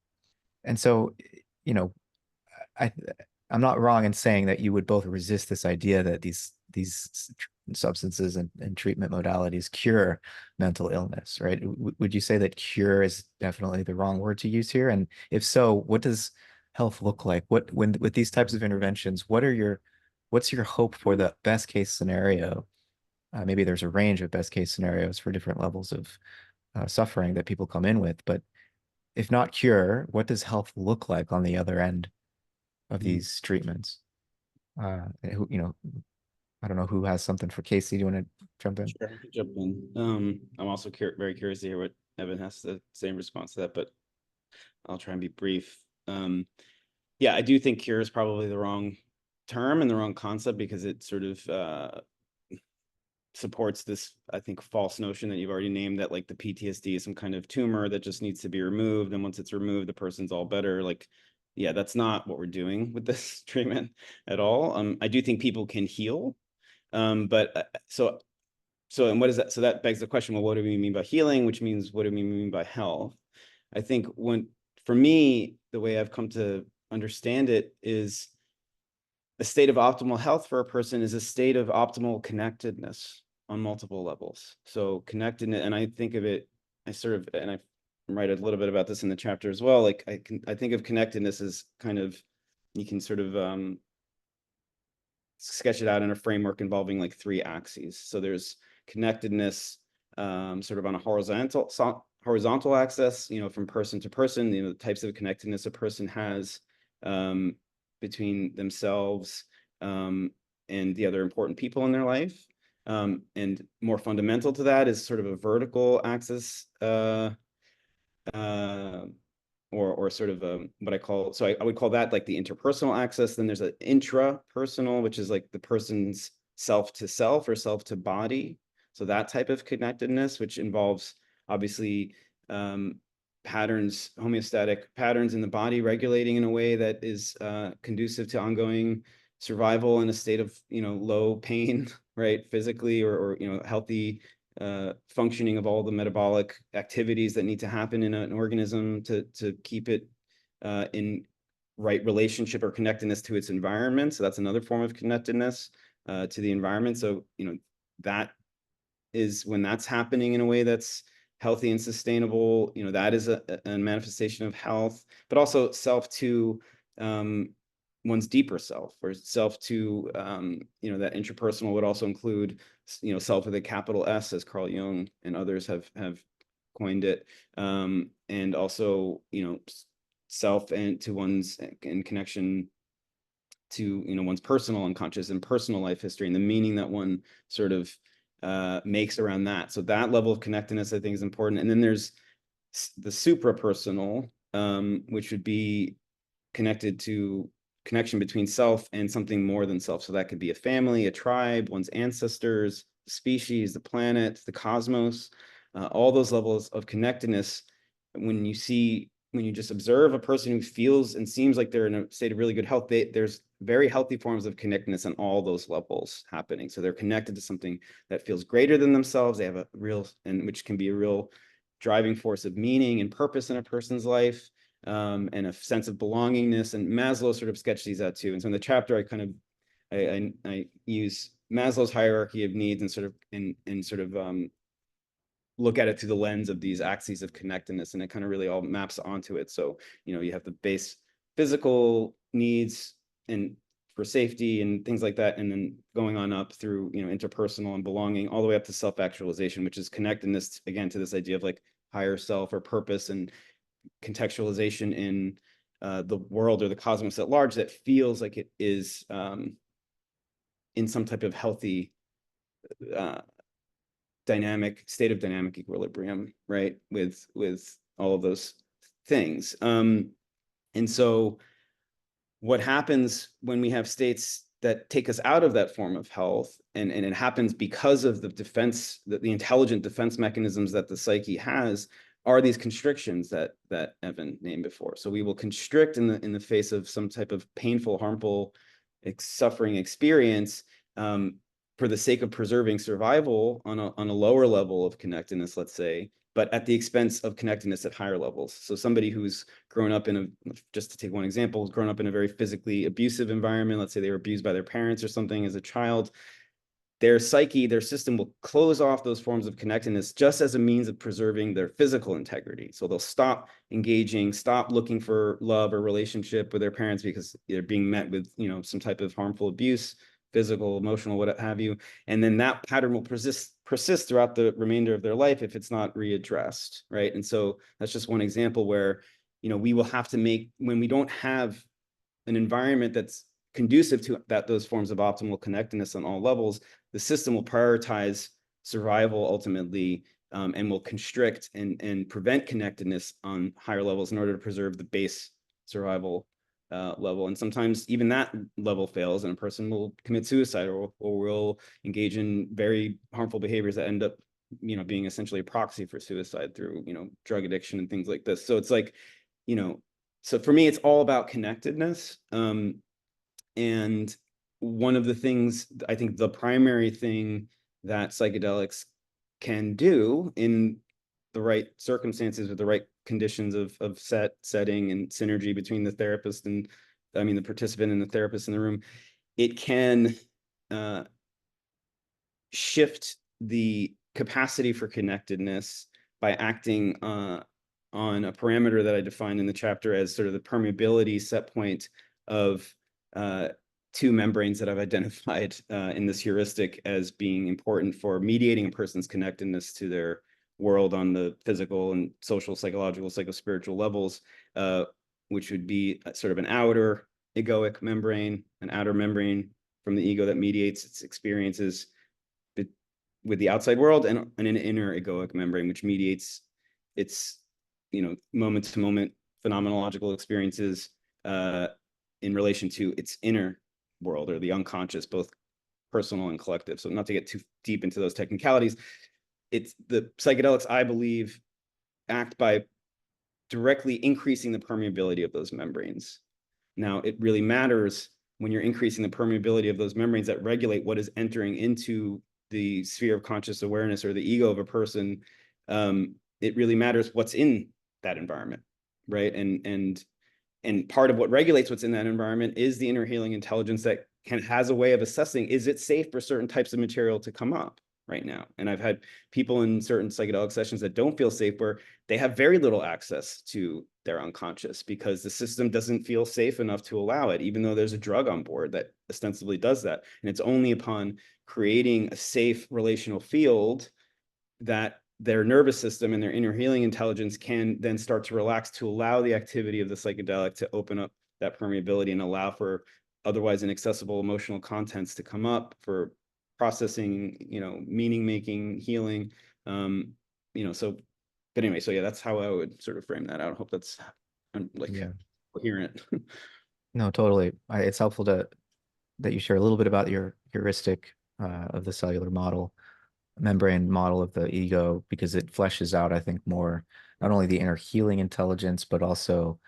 so, you know, I I'm not wrong in saying that you would both resist this idea that these substances and treatment modalities cure mental illness, right? Would you say that cure is definitely the wrong word to use here? And if so, what does health look like? When with these types of interventions, what's your hope for the best case scenario? Maybe there's a range of best case scenarios for different levels of suffering that people come in with, but if not cure, what does health look like on the other end of these treatments? I don't know who has something for Casey. Do you want to jump in? Sure, I can jump in. I'm also very curious to hear what Evan has to say in response to that, but I'll try and be brief. Yeah, I do think cure is probably the wrong term and the wrong concept, because it sort of supports this, I think, false notion that you've already named, that like the PTSD is some kind of tumor that just needs to be removed, and once it's removed, the person's all better. Like, yeah, that's not what we're doing with this treatment at all. I do think people can heal, but and what is that? So that begs the question, well, what do we mean by healing? Which means, what do we mean by health? I think for me, the way I've come to understand it is a state of optimal health for a person is a state of optimal connectedness on multiple levels. So connectedness, and I think of it, and I write a little bit about this in the chapter as well. Like I think of connectedness as kind of, you can sort of sketch it out in a framework involving like three axes. So there's connectedness sort of on a horizontal axis, from person to person, the types of connectedness a person has between themselves and the other important people in their life. And more fundamental to that is sort of a vertical axis, or sort of what I call, so I would call that like the interpersonal axis. Then there's an intrapersonal, which is like the person's self to self or self to body. So that type of connectedness, which involves obviously patterns, homeostatic patterns in the body regulating in a way that is conducive to ongoing survival in a state of low pain, right, physically, or healthy functioning of all the metabolic activities that need to happen in an organism to keep it in right relationship or connectedness to its environment. So that's another form of connectedness to the environment. So that is, when that's happening in a way that's healthy and sustainable, that is a manifestation of health. But also self to one's deeper self, or self to that interpersonal would also include self with a capital S, as Carl Jung and others have coined it, and also self and to one's in connection to, you know, one's personal unconscious and personal life history and the meaning that one sort of makes around that. So that level of connectedness, I think, is important. And then there's the suprapersonal, which would be connected to connection between self and something more than self. So that could be a family, a tribe, one's ancestors, the species, the planet, the cosmos, all those levels of connectedness. When you just observe a person who feels and seems like they're in a state of really good health, there's very healthy forms of connectedness on all those levels happening. So they're connected to something that feels greater than themselves. They have a real, and which can be a real driving force of meaning and purpose in a person's life, and a sense of belongingness. And Maslow sort of sketched these out too. And so in the chapter, I use Maslow's hierarchy of needs and sort of look at it through the lens of these axes of connectedness, and it kind of really all maps onto it. So, you know, you have the base physical needs and for safety and things like that, and then going on up through, you know, interpersonal and belonging, all the way up to self-actualization, which is connectedness again to this idea of like higher self or purpose and contextualization in the world or the cosmos at large that feels like it is in some type of healthy dynamic state of dynamic equilibrium, right, with all of those things. And so what happens when we have states that take us out of that form of health, and it happens because of the defense, the intelligent defense mechanisms that the psyche has, are these constrictions that Evan named before. So we will constrict in the face of some type of painful, harmful, suffering experience, for the sake of preserving survival on a lower level of connectedness, let's say, but at the expense of connectedness at higher levels. So somebody who's grown up in a, just to take one example, has grown up in a very physically abusive environment, let's say they were abused by their parents or something as a child, their psyche, their system will close off those forms of connectedness just as a means of preserving their physical integrity. So they'll stop engaging, stop looking for love or relationship with their parents because they're being met with, you know, some type of harmful abuse, physical, emotional, what have you. And then that pattern will persist throughout the remainder of their life if it's not readdressed, right? And so that's just one example where, you know, we will have to make, when we don't have an environment that's conducive to those forms of optimal connectedness on all levels, the system will prioritize survival ultimately, and will constrict and prevent connectedness on higher levels in order to preserve the base survival level. And sometimes even that level fails and a person will commit suicide or will engage in very harmful behaviors that end up, you know, being essentially a proxy for suicide through, you know, drug addiction and things like this. So it's like, you know, so for me, it's all about connectedness. And one of the things, I think the primary thing that psychedelics can do in the right circumstances with the right conditions of setting and synergy between the therapist and, I mean, the participant and the therapist in the room, it can shift the capacity for connectedness by acting on a parameter that I defined in the chapter as sort of the permeability set point of two membranes that I've identified in this heuristic as being important for mediating a person's connectedness to their world on the physical and social, psychological, psychospiritual levels, which would be sort of an outer egoic membrane, an outer membrane from the ego that mediates its experiences with the outside world, and an inner egoic membrane, which mediates its, you know, moment to moment phenomenological experiences in relation to its inner world or the unconscious, both personal and collective. So not to get too deep into those technicalities, it's the psychedelics, I believe, act by directly increasing the permeability of those membranes. Now, it really matters when you're increasing the permeability of those membranes that regulate what is entering into the sphere of conscious awareness or the ego of a person. It really matters what's in that environment, right? And part of what regulates what's in that environment is the inner healing intelligence that has a way of assessing, is it safe for certain types of material to come up right now? And I've had people in certain psychedelic sessions that don't feel safe, where they have very little access to their unconscious because the system doesn't feel safe enough to allow it, even though there's a drug on board that ostensibly does that. And it's only upon creating a safe relational field that their nervous system and their inner healing intelligence can then start to relax to allow the activity of the psychedelic to open up that permeability and allow for otherwise inaccessible emotional contents to come up for processing, meaning making, healing. So, but anyway, so yeah, that's how I would sort of frame that out. I hope that's like Yeah. coherent. No, totally. It's helpful that you share a little bit about your heuristic of the cellular model, membrane model of the ego, because it fleshes out, I think, more not only the inner healing intelligence, but also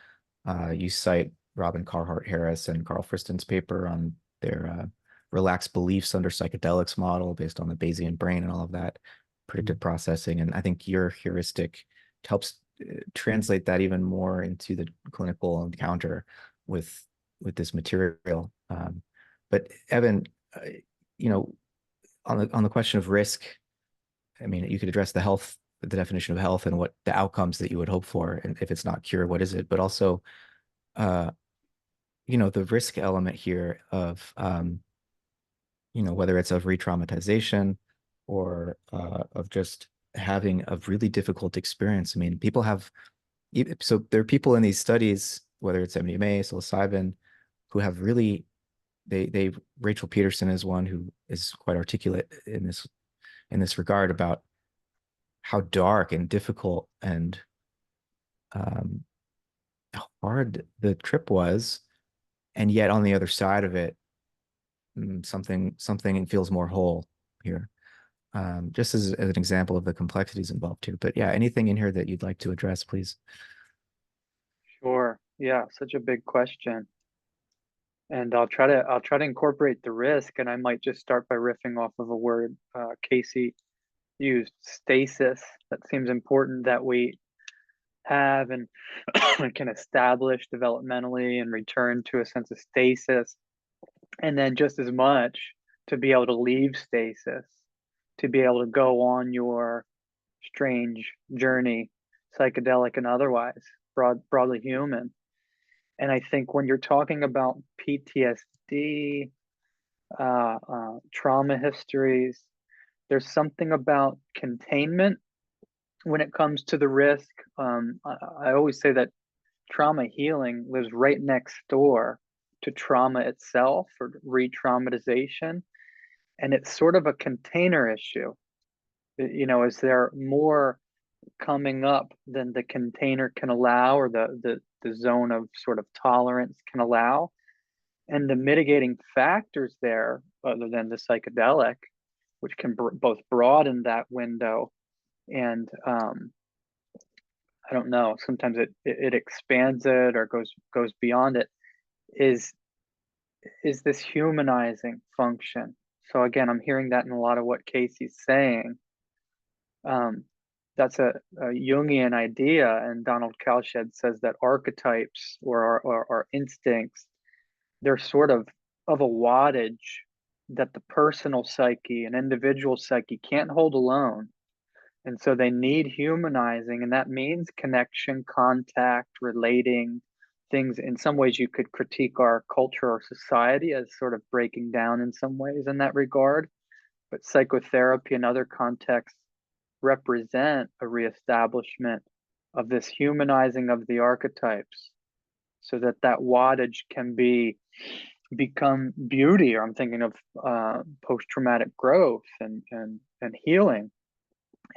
you cite Robin Carhart Harris and Carl Friston's paper on their relaxed beliefs under psychedelics model based on the Bayesian brain and all of that predictive processing. And I think your heuristic helps translate that even more into the clinical encounter with this material. But Evan, you know, on the question of risk, I mean, you could address the definition of health and what the outcomes that you would hope for, and if it's not cure, what is it? But also, uh, the risk element here of, whether it's of re-traumatization or of just having a really difficult experience. I mean, so there are people in these studies, whether it's MDMA, psilocybin, who have really, Rachel Peterson is one who is quite articulate in this regard about how dark and difficult and um, hard the trip was, and yet on the other side of it, something feels more whole here. Just as an example of the complexities involved here. But yeah, anything in here that you'd like to address, please. Sure. Yeah, such a big question. And I'll try to incorporate the risk, and I might just start by riffing off of a word Casey used, stasis. That seems important that we have and can establish developmentally and return to a sense of stasis. And then just as much to be able to leave stasis, to be able to go on your strange journey, psychedelic and otherwise, broadly human. And I think when you're talking about PTSD, trauma histories, there's something about containment when it comes to the risk. I always say that trauma healing lives right next door to trauma itself or re-traumatization. And it's sort of a container issue. Is there more coming up than the container can allow, or the zone of sort of tolerance can allow? And the mitigating factors there, other than the psychedelic, which can both broaden that window and I don't know, sometimes it expands it or goes beyond it, is this humanizing function. So again, I'm hearing that in a lot of what Casey's saying. That's a Jungian idea, and Donald Kalshed says that archetypes or our instincts, they're sort of a wattage that the personal psyche and individual psyche can't hold alone. And so they need humanizing, and that means connection, contact, relating things. In some ways, you could critique our culture or society as sort of breaking down in some ways in that regard. But psychotherapy and other contexts represent a reestablishment of this humanizing of the archetypes so that wattage can become beauty. Or I'm thinking of post-traumatic growth and healing.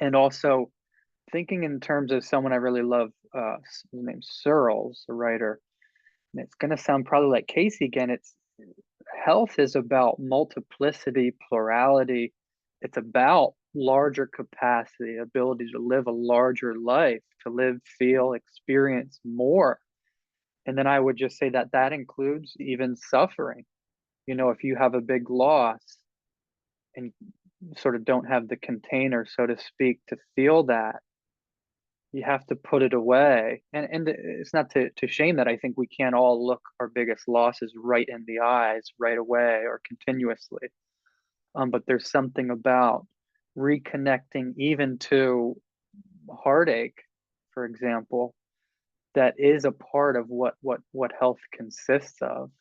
And also thinking in terms of someone I really love, his name's Searles, a writer. And it's going to sound probably like Casey again. It's health is about multiplicity, plurality. It's about larger capacity, ability to live a larger life, to live, feel, experience more. And then I would just say that includes even suffering. If you have a big loss and sort of don't have the container, so to speak, to feel that, you have to put it away. And it's not to shame that. I think we can't all look our biggest losses right in the eyes right away or continuously. But there's something about reconnecting even to heartache, for example, that is a part of what health consists of.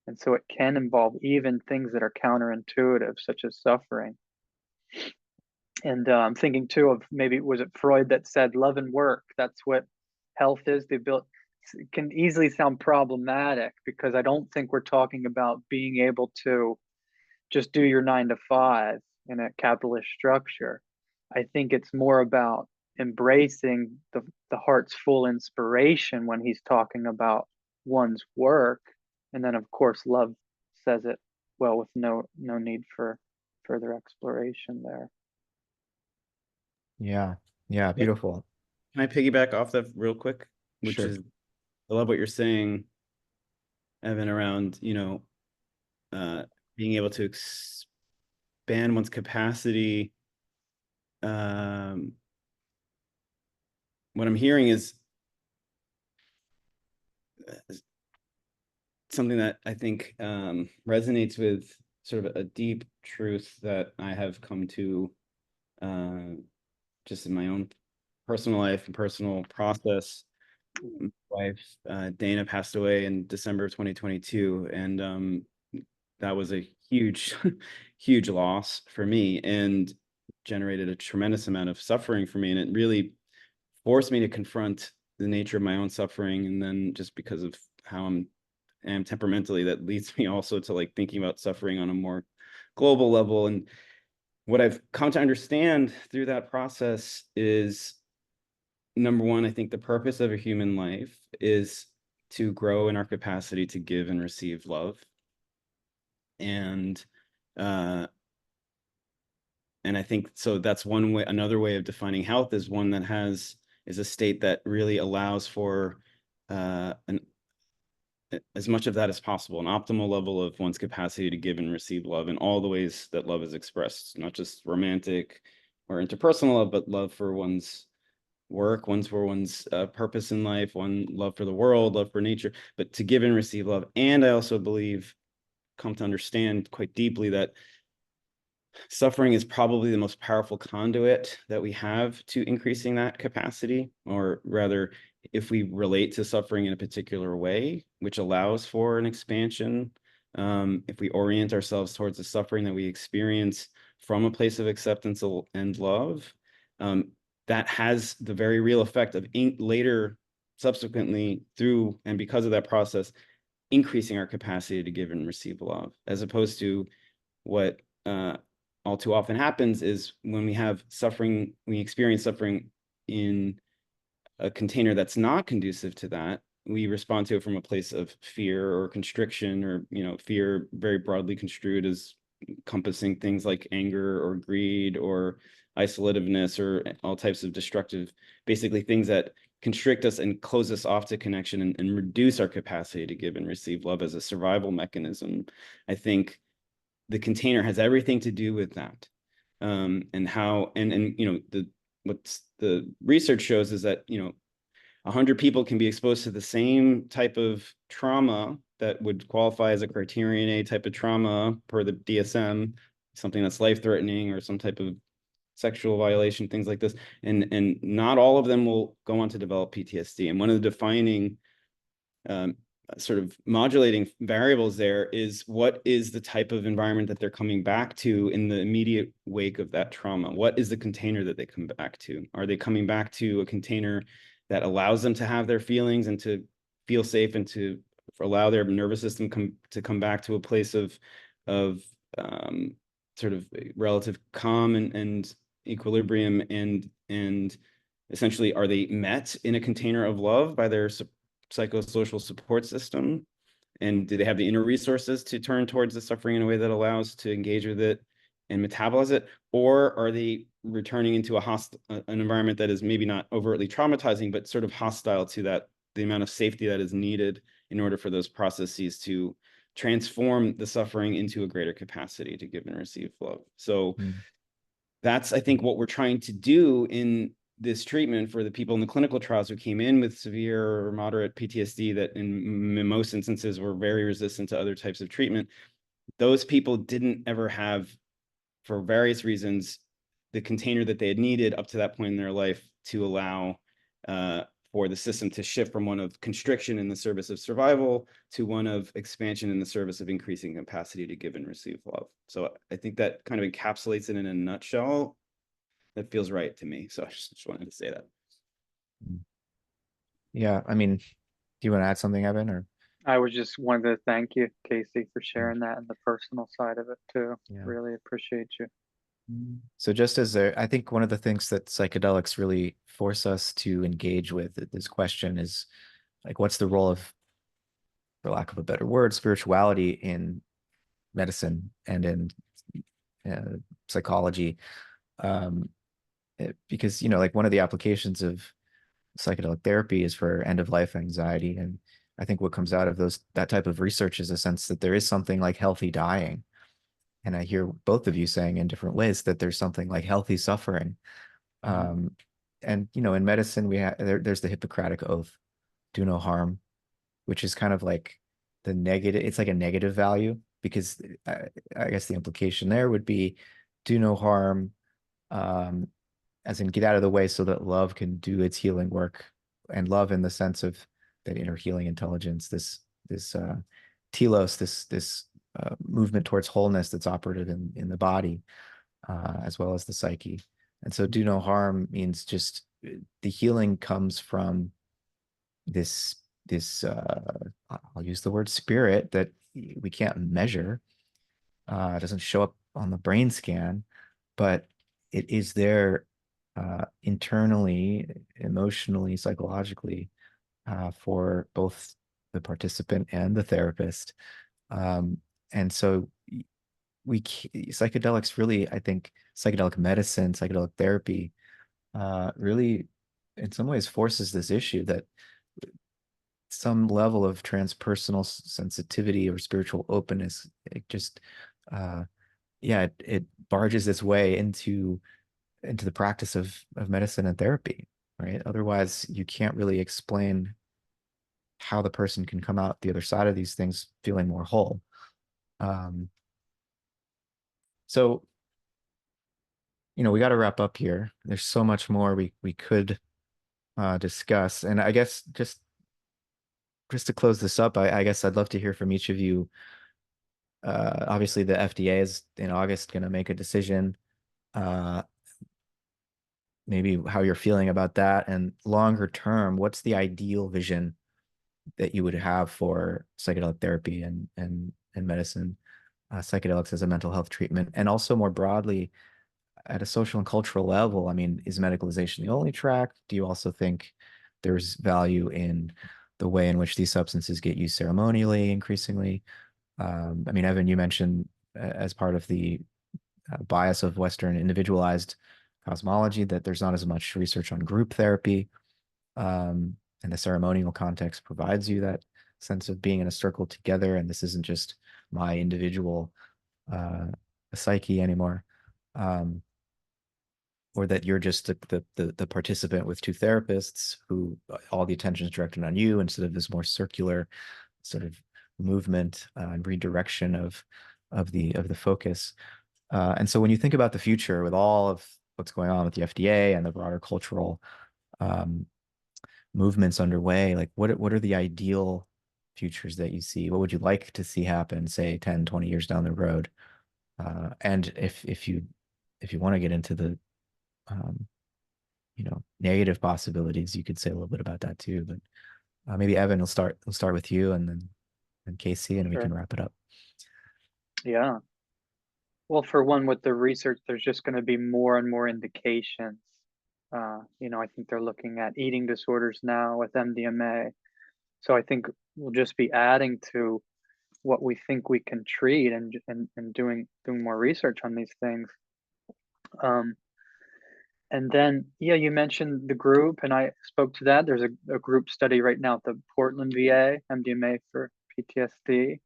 And so it can involve even things that are counterintuitive, such as suffering. And I'm thinking too of, maybe was it Freud that said love and work? That's what health is. The ability. can easily sound problematic, because I don't think we're talking about being able to just do your 9 to 5 in a capitalist structure. I think it's more about embracing the heart's full inspiration when he's talking about one's work. And then of course love says it well, with no need for further exploration there. Yeah. Yeah. Yeah. Beautiful. Can I piggyback off that real quick? Which Sure. is, I love what you're saying, Evan, around, being able to expand one's capacity. What I'm hearing is something that I think resonates with sort of a deep truth that I have come to just in my own personal life and personal process. My wife, Dana, passed away in December of 2022, and that was a huge, huge loss for me, and generated a tremendous amount of suffering for me. And it really forced me to confront the nature of my own suffering. And then just because of how am temperamentally, that leads me also to like thinking about suffering on a more global level. And what I've come to understand through that process is, number one, I think the purpose of a human life is to grow in our capacity to give and receive love. And I think so that's one way. Another way of defining health is one that is a state that really allows for as much of that as possible, an optimal level of one's capacity to give and receive love in all the ways that love is expressed, not just romantic or interpersonal love, but love for one's work, one's purpose in life, one love for the world, love for nature, but to give and receive love. And I also believe, come to understand quite deeply, that suffering is probably the most powerful conduit that we have to increasing that capacity, or rather, if we relate to suffering in a particular way, which allows for an expansion, if we orient ourselves towards the suffering that we experience from a place of acceptance and love, that has the very real effect of later, subsequently, through and because of that process, increasing our capacity to give and receive love, as opposed to what all too often happens is when we have suffering, we experience suffering in a container that's not conducive to that, we respond to it from a place of fear or constriction, or, fear very broadly construed as encompassing things like anger or greed or isolativeness or all types of destructive, basically things that constrict us and close us off to connection, and reduce our capacity to give and receive love as a survival mechanism. I think the container has everything to do with that. And how, what's the research shows is that, 100 people can be exposed to the same type of trauma that would qualify as a criterion A type of trauma per the DSM, something that's life-threatening or some type of sexual violation, things like this. And not all of them will go on to develop PTSD. And one of the defining sort of modulating variables there is, what is the type of environment that they're coming back to in the immediate wake of that trauma? What is the container that they come back to? Are they coming back to a container that allows them to have their feelings and to feel safe, and to allow their nervous system to come back to a place of sort of relative calm and equilibrium, and essentially, are they met in a container of love by their psychosocial support system? And do they have the inner resources to turn towards the suffering in a way that allows to engage with it and metabolize it? Or are they returning into an environment that is maybe not overtly traumatizing, but sort of hostile to the amount of safety that is needed in order for those processes to transform the suffering into a greater capacity to give and receive love? So that's, I think, what we're trying to do in this treatment for the people in the clinical trials who came in with severe or moderate PTSD that in most instances were very resistant to other types of treatment. Those people didn't ever have, for various reasons, the container that they had needed up to that point in their life to allow for the system to shift from one of constriction in the service of survival to one of expansion in the service of increasing capacity to give and receive love. So I think that kind of encapsulates it in a nutshell. That feels right to me. So I just wanted to say that. Yeah, I mean, Do you want to add something, Evan, or? I was just wanted to thank you, Casey, for sharing that and the personal side of it too. Yeah. Really appreciate you. So just as I think one of the things that psychedelics really force us to engage with this question is like, what's the role of, for lack of a better word, spirituality in medicine and in uh, psychology? Um, because, like one of the applications of psychedelic therapy is for end of life anxiety. And I think what comes out of that type of research is a sense that there is something like healthy dying. And I hear both of you saying in different ways that there's something like healthy suffering. Um, and in medicine, there's the Hippocratic Oath, do no harm, which is kind of like the negative. It's like a negative value because I guess the implication there would be do no harm, um, as in get out of the way so that love can do its healing work, and love in the sense of that inner healing intelligence, this telos, this movement towards wholeness that's operative in the body, as well as the psyche. And so do no harm means just the healing comes from this I'll use the word spirit that we can't measure. It doesn't show up on the brain scan, but it is there internally, emotionally, psychologically, for both the participant and the therapist. And so psychedelics really, I think, psychedelic medicine, psychedelic therapy, really, in some ways, forces this issue that some level of transpersonal sensitivity or spiritual openness, it just, yeah, it barges its way into the practice of medicine and therapy, right? Otherwise, you can't really explain how the person can come out the other side of these things feeling more whole. Um, so we got to wrap up here. There's so much more we could discuss, and I guess just to close this up, I guess I'd love to hear from each of you. Obviously, the FDA is in August going to make a decision. Uh, Maybe how you're feeling about that, and longer term, what's the ideal vision that you would have for psychedelic therapy and medicine, psychedelics as a mental health treatment, and also more broadly at a social and cultural level. I mean, is medicalization the only track? Do you also think there's value in the way in which these substances get used ceremonially increasingly? I mean, Evan, you mentioned as part of the bias of Western individualized cosmology that there's not as much research on group therapy. And the ceremonial context provides you that sense of being in a circle together. And this isn't just my individual psyche anymore. Or that you're just the participant with two therapists who all the attention is directed on you instead of this more circular sort of movement and redirection of the focus. And so when you think about the future with all of what's going on with the FDA and the broader cultural movements underway, like what are the ideal futures that you see? What would you like to see happen, say 10, 20 years down the road? And if you want to get into the negative possibilities, you could say a little bit about that too. But maybe Evan, we'll start with you, and then Casey, and we Sure. can wrap it up. Yeah. Well, for one, with the research, there's just going to be more and more indications. I think they're looking at eating disorders now with MDMA. So I think we'll just be adding to what we think we can treat and doing more research on these things. And then, yeah, you mentioned the group, and I spoke to that. There's a group study right now at the Portland VA, MDMA for PTSD.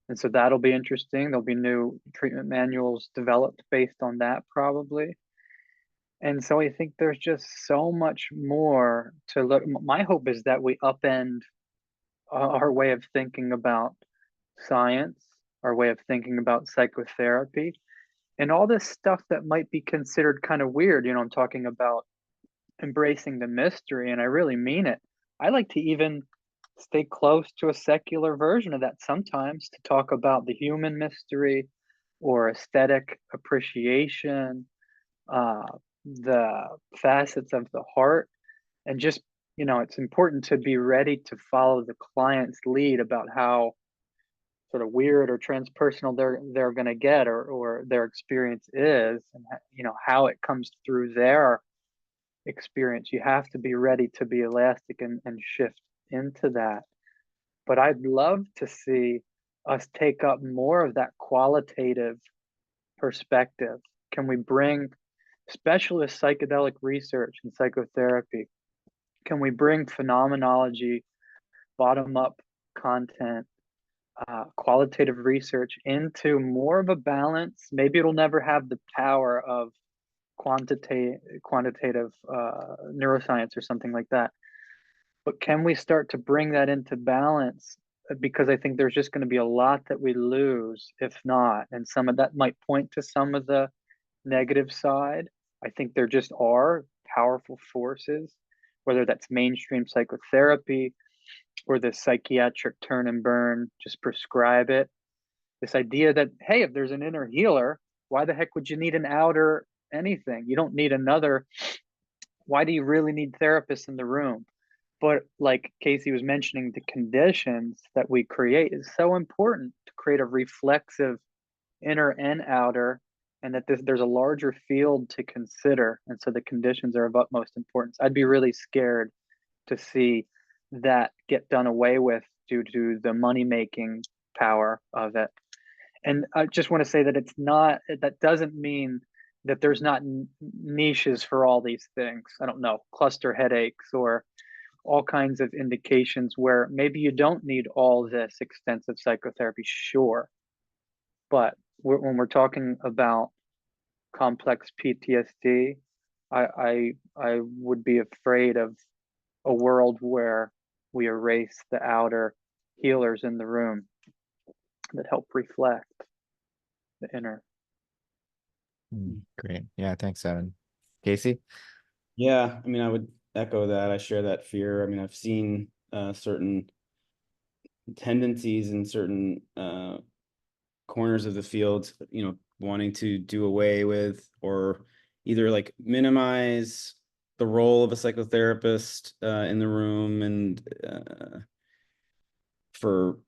And so that'll be interesting. There'll be new treatment manuals developed based on that, probably. And so I think there's just so much more to look. My hope is that we upend our way of thinking about science, our way of thinking about psychotherapy, and all this stuff that might be considered kind of weird. I'm talking about embracing the mystery, and I really mean it. I like to even stay close to a secular version of that sometimes to talk about the human mystery or aesthetic appreciation, the facets of the heart, and just you know, it's important to be ready to follow the client's lead about how sort of weird or transpersonal they're going to get, or their experience is, and you know how it comes through their experience. You have to be ready to be elastic and shift into that. But I'd love to see us take up more of that qualitative perspective. Can we bring specialist psychedelic research and psychotherapy? Can we bring phenomenology, bottom up content, qualitative research into more of a balance? Maybe it'll never have the power of quantitative neuroscience or something like that. But can we start to bring that into balance? Because I think there's just going to be a lot that we lose if not. And some of that might point to some of the negative side. I think there just are powerful forces, whether that's mainstream psychotherapy or the psychiatric turn and burn, just prescribe it. This idea that, hey, if there's an inner healer, why the heck would you need an outer anything? You don't need another. Why do you really need therapists in the room? But like Casey was mentioning, the conditions that we create is so important to create a reflexive inner and outer, and that there's a larger field to consider. And so the conditions are of utmost importance. I'd be really scared to see that get done away with due to the money-making power of it. And I just want to say that it's not, that doesn't mean that there's not niches for all these things. I don't know, cluster headaches or all kinds of indications where maybe you don't need all this extensive psychotherapy, sure. But when we're talking about complex PTSD, I would be afraid of a world where we erase the outer healers in the room that help reflect the inner. Great. Yeah, thanks, Evan. Casey? Yeah, I mean, I would echo that. I share that fear. I mean, I've seen certain tendencies in certain corners of the field, you know, wanting to do away with or either like minimize the role of a psychotherapist in the room, and for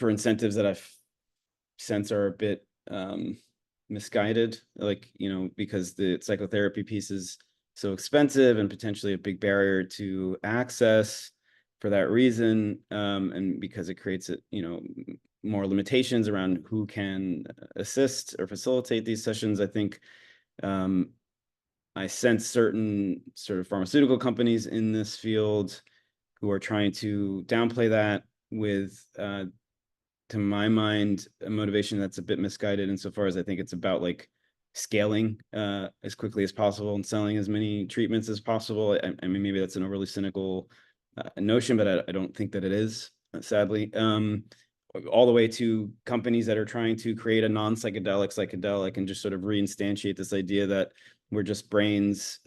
incentives that I sense are a bit misguided, like, you know, because the psychotherapy piece is so expensive and potentially a big barrier to access for that reason, and because it creates you know, more limitations around who can assist or facilitate these sessions. I think I sense certain sort of pharmaceutical companies in this field who are trying to downplay that with to my mind, a motivation that's a bit misguided insofar as I think it's about like scaling as quickly as possible and selling as many treatments as possible. I mean, maybe that's an overly cynical notion, but I don't think that it is, sadly. All the way to companies that are trying to create a non-psychedelic psychedelic and just sort of reinstantiate this idea that we're just brains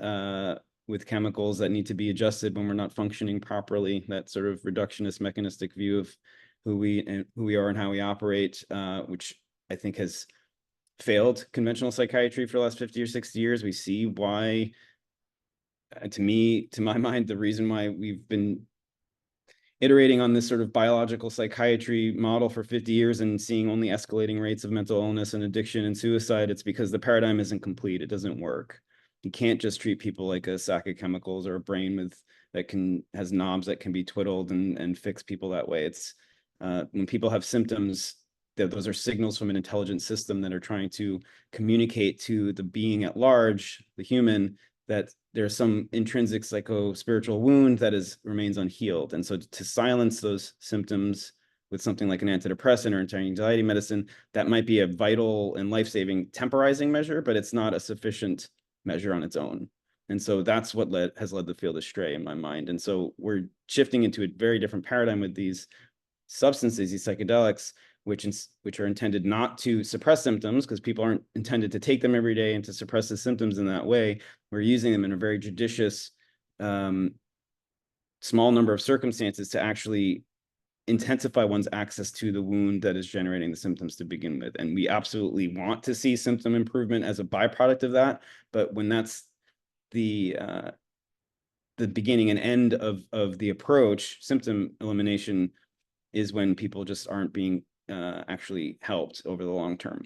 with chemicals that need to be adjusted when we're not functioning properly. That sort of reductionist mechanistic view of who we are and how we operate, which I think has failed conventional psychiatry for the last 50 or 60 years. We see why, to my mind, the reason why we've been iterating on this sort of biological psychiatry model for 50 years and seeing only escalating rates of mental illness and addiction and suicide, it's because the paradigm isn't complete. It doesn't work. You can't just treat people like a sack of chemicals or a brain that has knobs that can be twiddled and fix people that way. It's when people have symptoms, those are signals from an intelligent system that are trying to communicate to the being at large, the human, that there's some intrinsic psycho-spiritual wound that remains unhealed. And so to silence those symptoms with something like an antidepressant or anti-anxiety medicine, that might be a vital and life-saving temporizing measure, but it's not a sufficient measure on its own. And so that's what has led the field astray in my mind. And so we're shifting into a very different paradigm with these substances, these psychedelics, which are intended not to suppress symptoms, because people aren't intended to take them every day and to suppress the symptoms in that way. We're using them in a very judicious, small number of circumstances to actually intensify one's access to the wound that is generating the symptoms to begin with. And we absolutely want to see symptom improvement as a byproduct of that. But when that's the the beginning and end of the approach, symptom elimination, is when people just aren't being actually helped over the long term.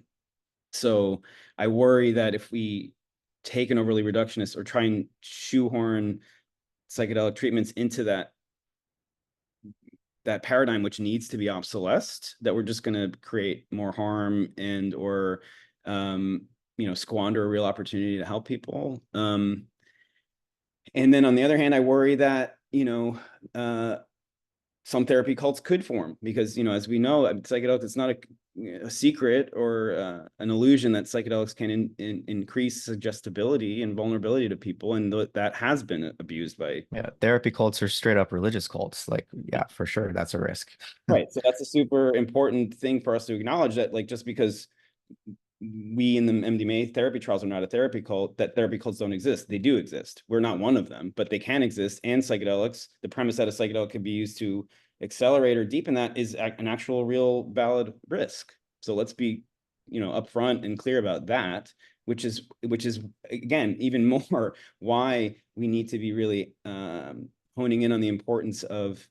So I worry that if we take an overly reductionist or try and shoehorn psychedelic treatments into that paradigm, which needs to be obsolesced, that we're just going to create more harm and or squander a real opportunity to help people. And then on the other hand, I worry that some therapy cults could form, because as we know, psychedelics, it's not a secret or an illusion that psychedelics can increase suggestibility and vulnerability to people, and that has been abused by therapy cults are straight up religious cults. Like, yeah, for sure, that's a risk. Right. So that's a super important thing for us to acknowledge, that like just because we in the MDMA therapy trials are not a therapy cult, that therapy cults don't exist. They do exist. We're not one of them, but they can exist. And psychedelics, the premise that a psychedelic can be used to accelerate or deepen that is an actual real valid risk. So let's be, upfront and clear about that, which is again, even more why we need to be really honing in on the importance of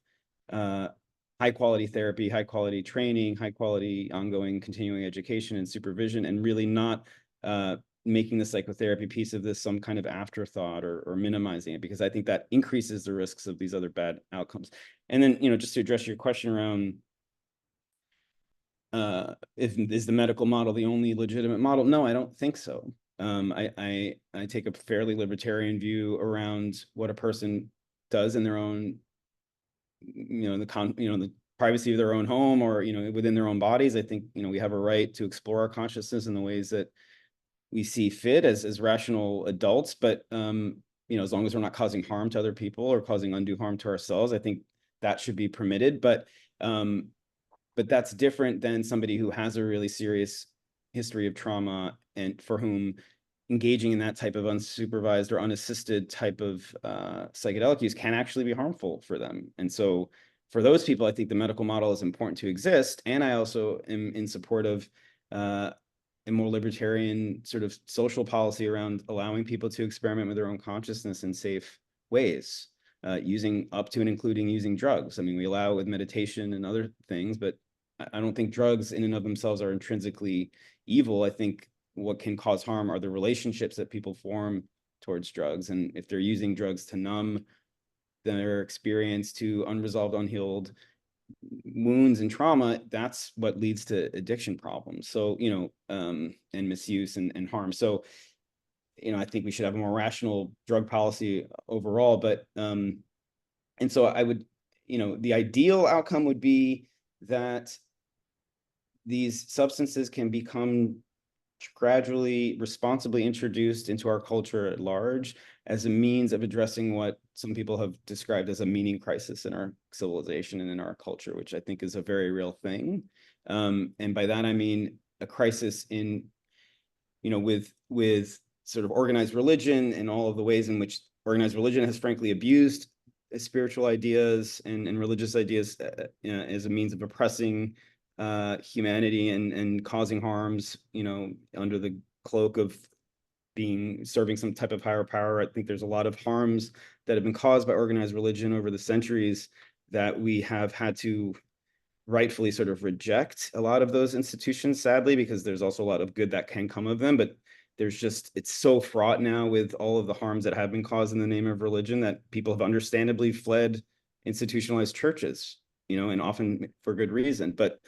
high quality therapy, high quality training, high quality ongoing continuing education and supervision, and really not making the psychotherapy piece of this some kind of afterthought or minimizing it, because I think that increases the risks of these other bad outcomes. And then, just to address your question around is the medical model the only legitimate model? No, I don't think so. I take a fairly libertarian view around what a person does in their own, the privacy of their own home, or within their own bodies. I think we have a right to explore our consciousness in the ways that we see fit as rational adults, but as long as we're not causing harm to other people or causing undue harm to ourselves, I think that should be permitted. But that's different than somebody who has a really serious history of trauma, and for whom engaging in that type of unsupervised or unassisted type of psychedelic use can actually be harmful for them. And so for those people, I think the medical model is important to exist. And I also am in support of a more libertarian sort of social policy around allowing people to experiment with their own consciousness in safe ways, using up to and including using drugs. I mean, we allow with meditation and other things, but I don't think drugs in and of themselves are intrinsically evil. I think what can cause harm are the relationships that people form towards drugs. And if they're using drugs to numb their experience to unresolved, unhealed wounds and trauma, that's what leads to addiction problems. So, and misuse and harm. So, I think we should have a more rational drug policy overall. But, and so I would, the ideal outcome would be that these substances can become gradually, responsibly introduced into our culture at large as a means of addressing what some people have described as a meaning crisis in our civilization and in our culture, which I think is a very real thing. And by that, I mean a crisis in, with sort of organized religion and all of the ways in which organized religion has frankly abused spiritual ideas and religious ideas as a means of oppressing humanity and causing harms, under the cloak of serving some type of higher power. I think there's a lot of harms that have been caused by organized religion over the centuries that we have had to rightfully sort of reject a lot of those institutions, sadly, because there's also a lot of good that can come of them. But it's so fraught now with all of the harms that have been caused in the name of religion that people have understandably fled institutionalized churches, and often for good reason. But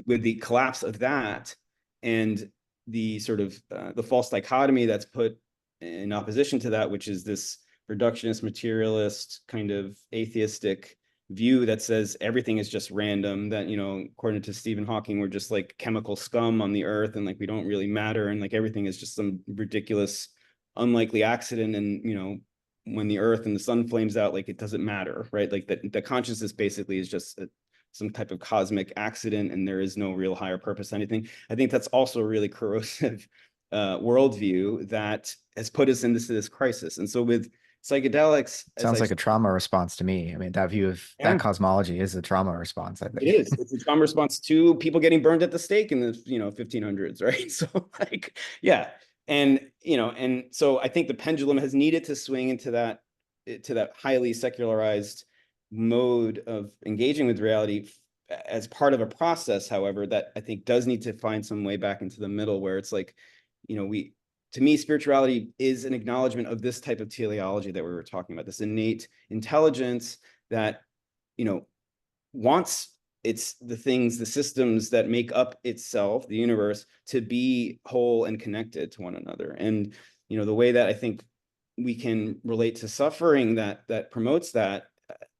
with the collapse of that and the sort of the false dichotomy that's put in opposition to that, which is this reductionist, materialist, kind of atheistic view that says everything is just random, that, according to Stephen Hawking, we're just like chemical scum on the earth, and like we don't really matter, and like everything is just some ridiculous, unlikely accident, and when the earth and the sun flames out, like it doesn't matter, right? Like the consciousness basically is just some type of cosmic accident, and there is no real higher purpose to anything. I think that's also a really corrosive worldview that has put us into this crisis. And so with psychedelics, sounds like a trauma response to me. I mean, that view of that cosmology is a trauma response, I think. It is. It's a trauma response to people getting burned at the stake in the 1500s, right? So like, yeah. And and so I think the pendulum has needed to swing into that to that highly secularized mode of engaging with reality as part of a process, however, that I think does need to find some way back into the middle, where it's like, to me, spirituality is an acknowledgement of this type of teleology that we were talking about, this innate intelligence that, wants the things, the systems that make up itself, the universe, to be whole and connected to one another. And, the way that I think we can relate to suffering that promotes that,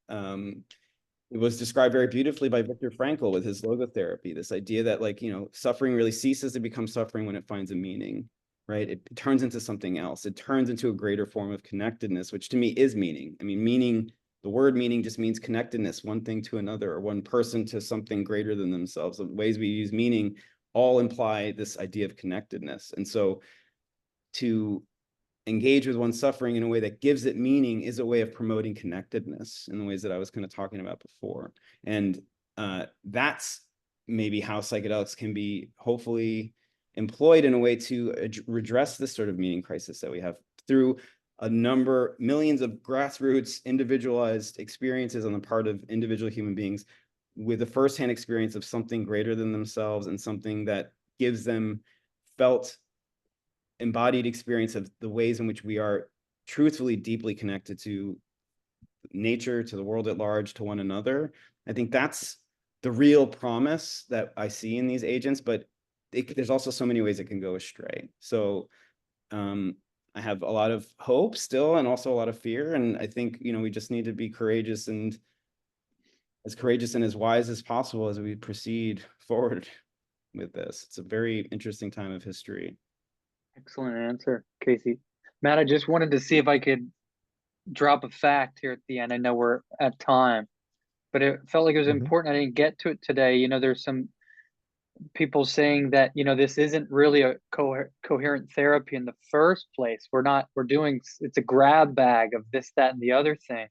it was described very beautifully by Viktor Frankl with his logotherapy, this idea that, like, suffering really ceases to become suffering when it finds a meaning, right? It turns into something else. It turns into a greater form of connectedness, which to me is meaning. I mean, meaning, the word meaning just means connectedness, one thing to another, or one person to something greater than themselves. The ways we use meaning all imply this idea of connectedness. And so to engage with one's suffering in a way that gives it meaning is a way of promoting connectedness in the ways that I was kind of talking about before. And that's maybe how psychedelics can be hopefully employed in a way to redress this sort of meaning crisis that we have through millions of grassroots individualized experiences on the part of individual human beings with a firsthand experience of something greater than themselves and something that gives them felt embodied experience of the ways in which we are truthfully deeply connected to nature, to the world at large, to one another. I think that's the real promise that I see in these agents, but there's also so many ways it can go astray. So I have a lot of hope still, and also a lot of fear. And I think, we just need to be courageous and as wise as possible as we proceed forward with this. It's a very interesting time of history. Excellent answer, Casey. Matt, I just wanted to see if I could drop a fact here at the end. I know we're at time, but it felt like it was important. I didn't get to it today. There's some people saying that, this isn't really a coherent therapy in the first place. It's a grab bag of this, that, and the other thing.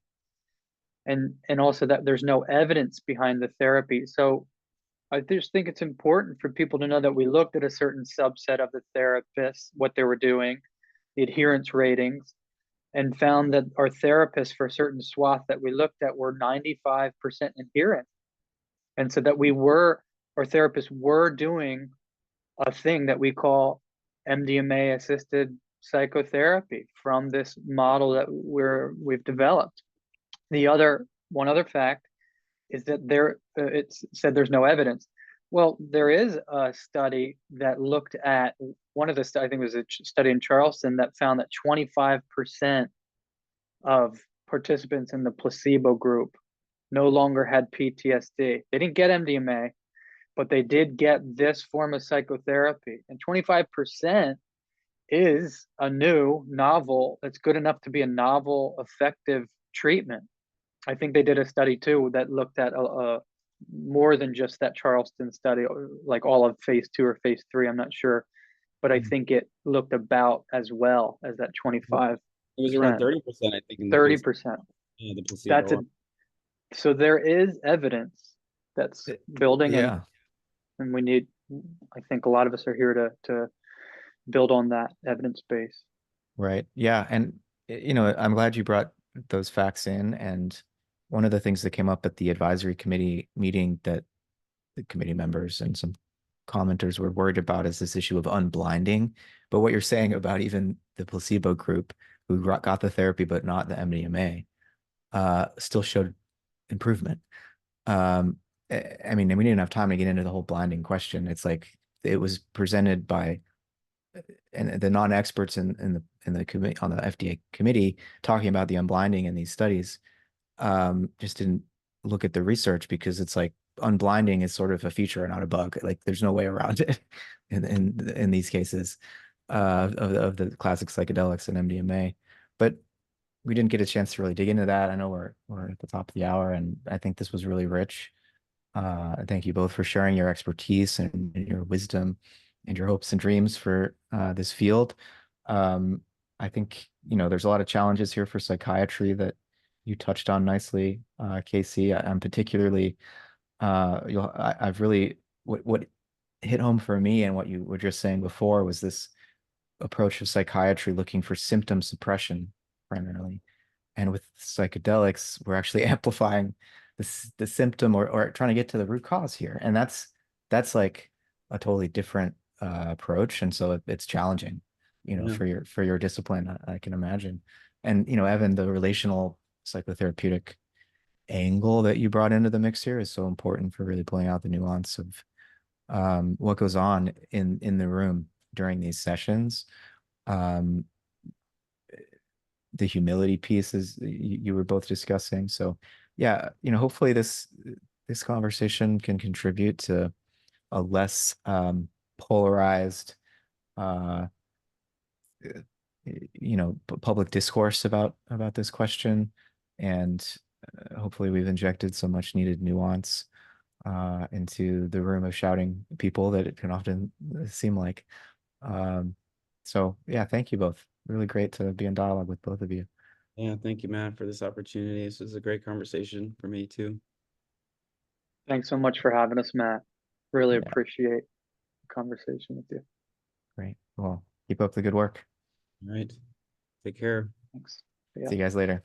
And also that there's no evidence behind the therapy. So I just think it's important for people to know that we looked at a certain subset of the therapists, what they were doing, the adherence ratings, and found that our therapists for a certain swath that we looked at were 95% adherent. And so that our therapists were doing a thing that we call MDMA assisted psychotherapy from this model that we've developed. One other fact is that it's said there's no evidence. Well, there is a study that looked at I think it was a study in Charleston that found that 25% of participants in the placebo group no longer had PTSD. They didn't get MDMA, but they did get this form of psychotherapy. And 25% is a new novel. It's good enough to be a novel, effective treatment. I think they did a study too that looked at more than just that Charleston study, like all of phase 2 or phase 3. I'm not sure, but I think it looked about as well as that 25. It was around 30%, I think. In the 30%. The placebo. So there is evidence that's building, yeah. and we need. I think a lot of us are here to build on that evidence base. Right. Yeah. And, I'm glad you brought those facts in. And one of the things that came up at the advisory committee meeting that the committee members and some commenters were worried about is this issue of unblinding. But what you're saying about even the placebo group who got the therapy but not the MDMA still showed improvement. I mean, we didn't have time to get into the whole blinding question. It's like it was presented by and the non-experts in the committee on the FDA committee talking about the unblinding in these studies. Just didn't look at the research because it's like unblinding is sort of a feature and not a bug. Like there's no way around it in these cases of the classic psychedelics and MDMA. But we didn't get a chance to really dig into that. I know we're at the top of the hour, and I think this was really rich. Thank you both for sharing your expertise and your wisdom and your hopes and dreams for this field. I think, there's a lot of challenges here for psychiatry that you touched on nicely, Casey. I'm particularly, I've really, what hit home for me and what you were just saying before was this approach of psychiatry looking for symptom suppression primarily. And with psychedelics, we're actually amplifying the symptom, or trying to get to the root cause here. And that's like a totally different approach. And so it's challenging, Yeah. for your discipline, I can imagine. And, Evan, the relational psychotherapeutic angle that you brought into the mix here is so important for really pulling out the nuance of what goes on in the room during these sessions. Um, the humility pieces you were both discussing. So yeah, hopefully this conversation can contribute to a less polarized uh public discourse about this question. And hopefully we've injected so much needed nuance into the room of shouting people that it can often seem like. So yeah, thank you both. Really great to be in dialogue with both of you. Yeah, thank you, Matt, for this opportunity. This was a great conversation for me too. Thanks so much for having us, Matt. Really Yeah, appreciate the conversation with you. great. Well, keep up the good work. All right. Take care. Thanks. Yeah. See you guys later.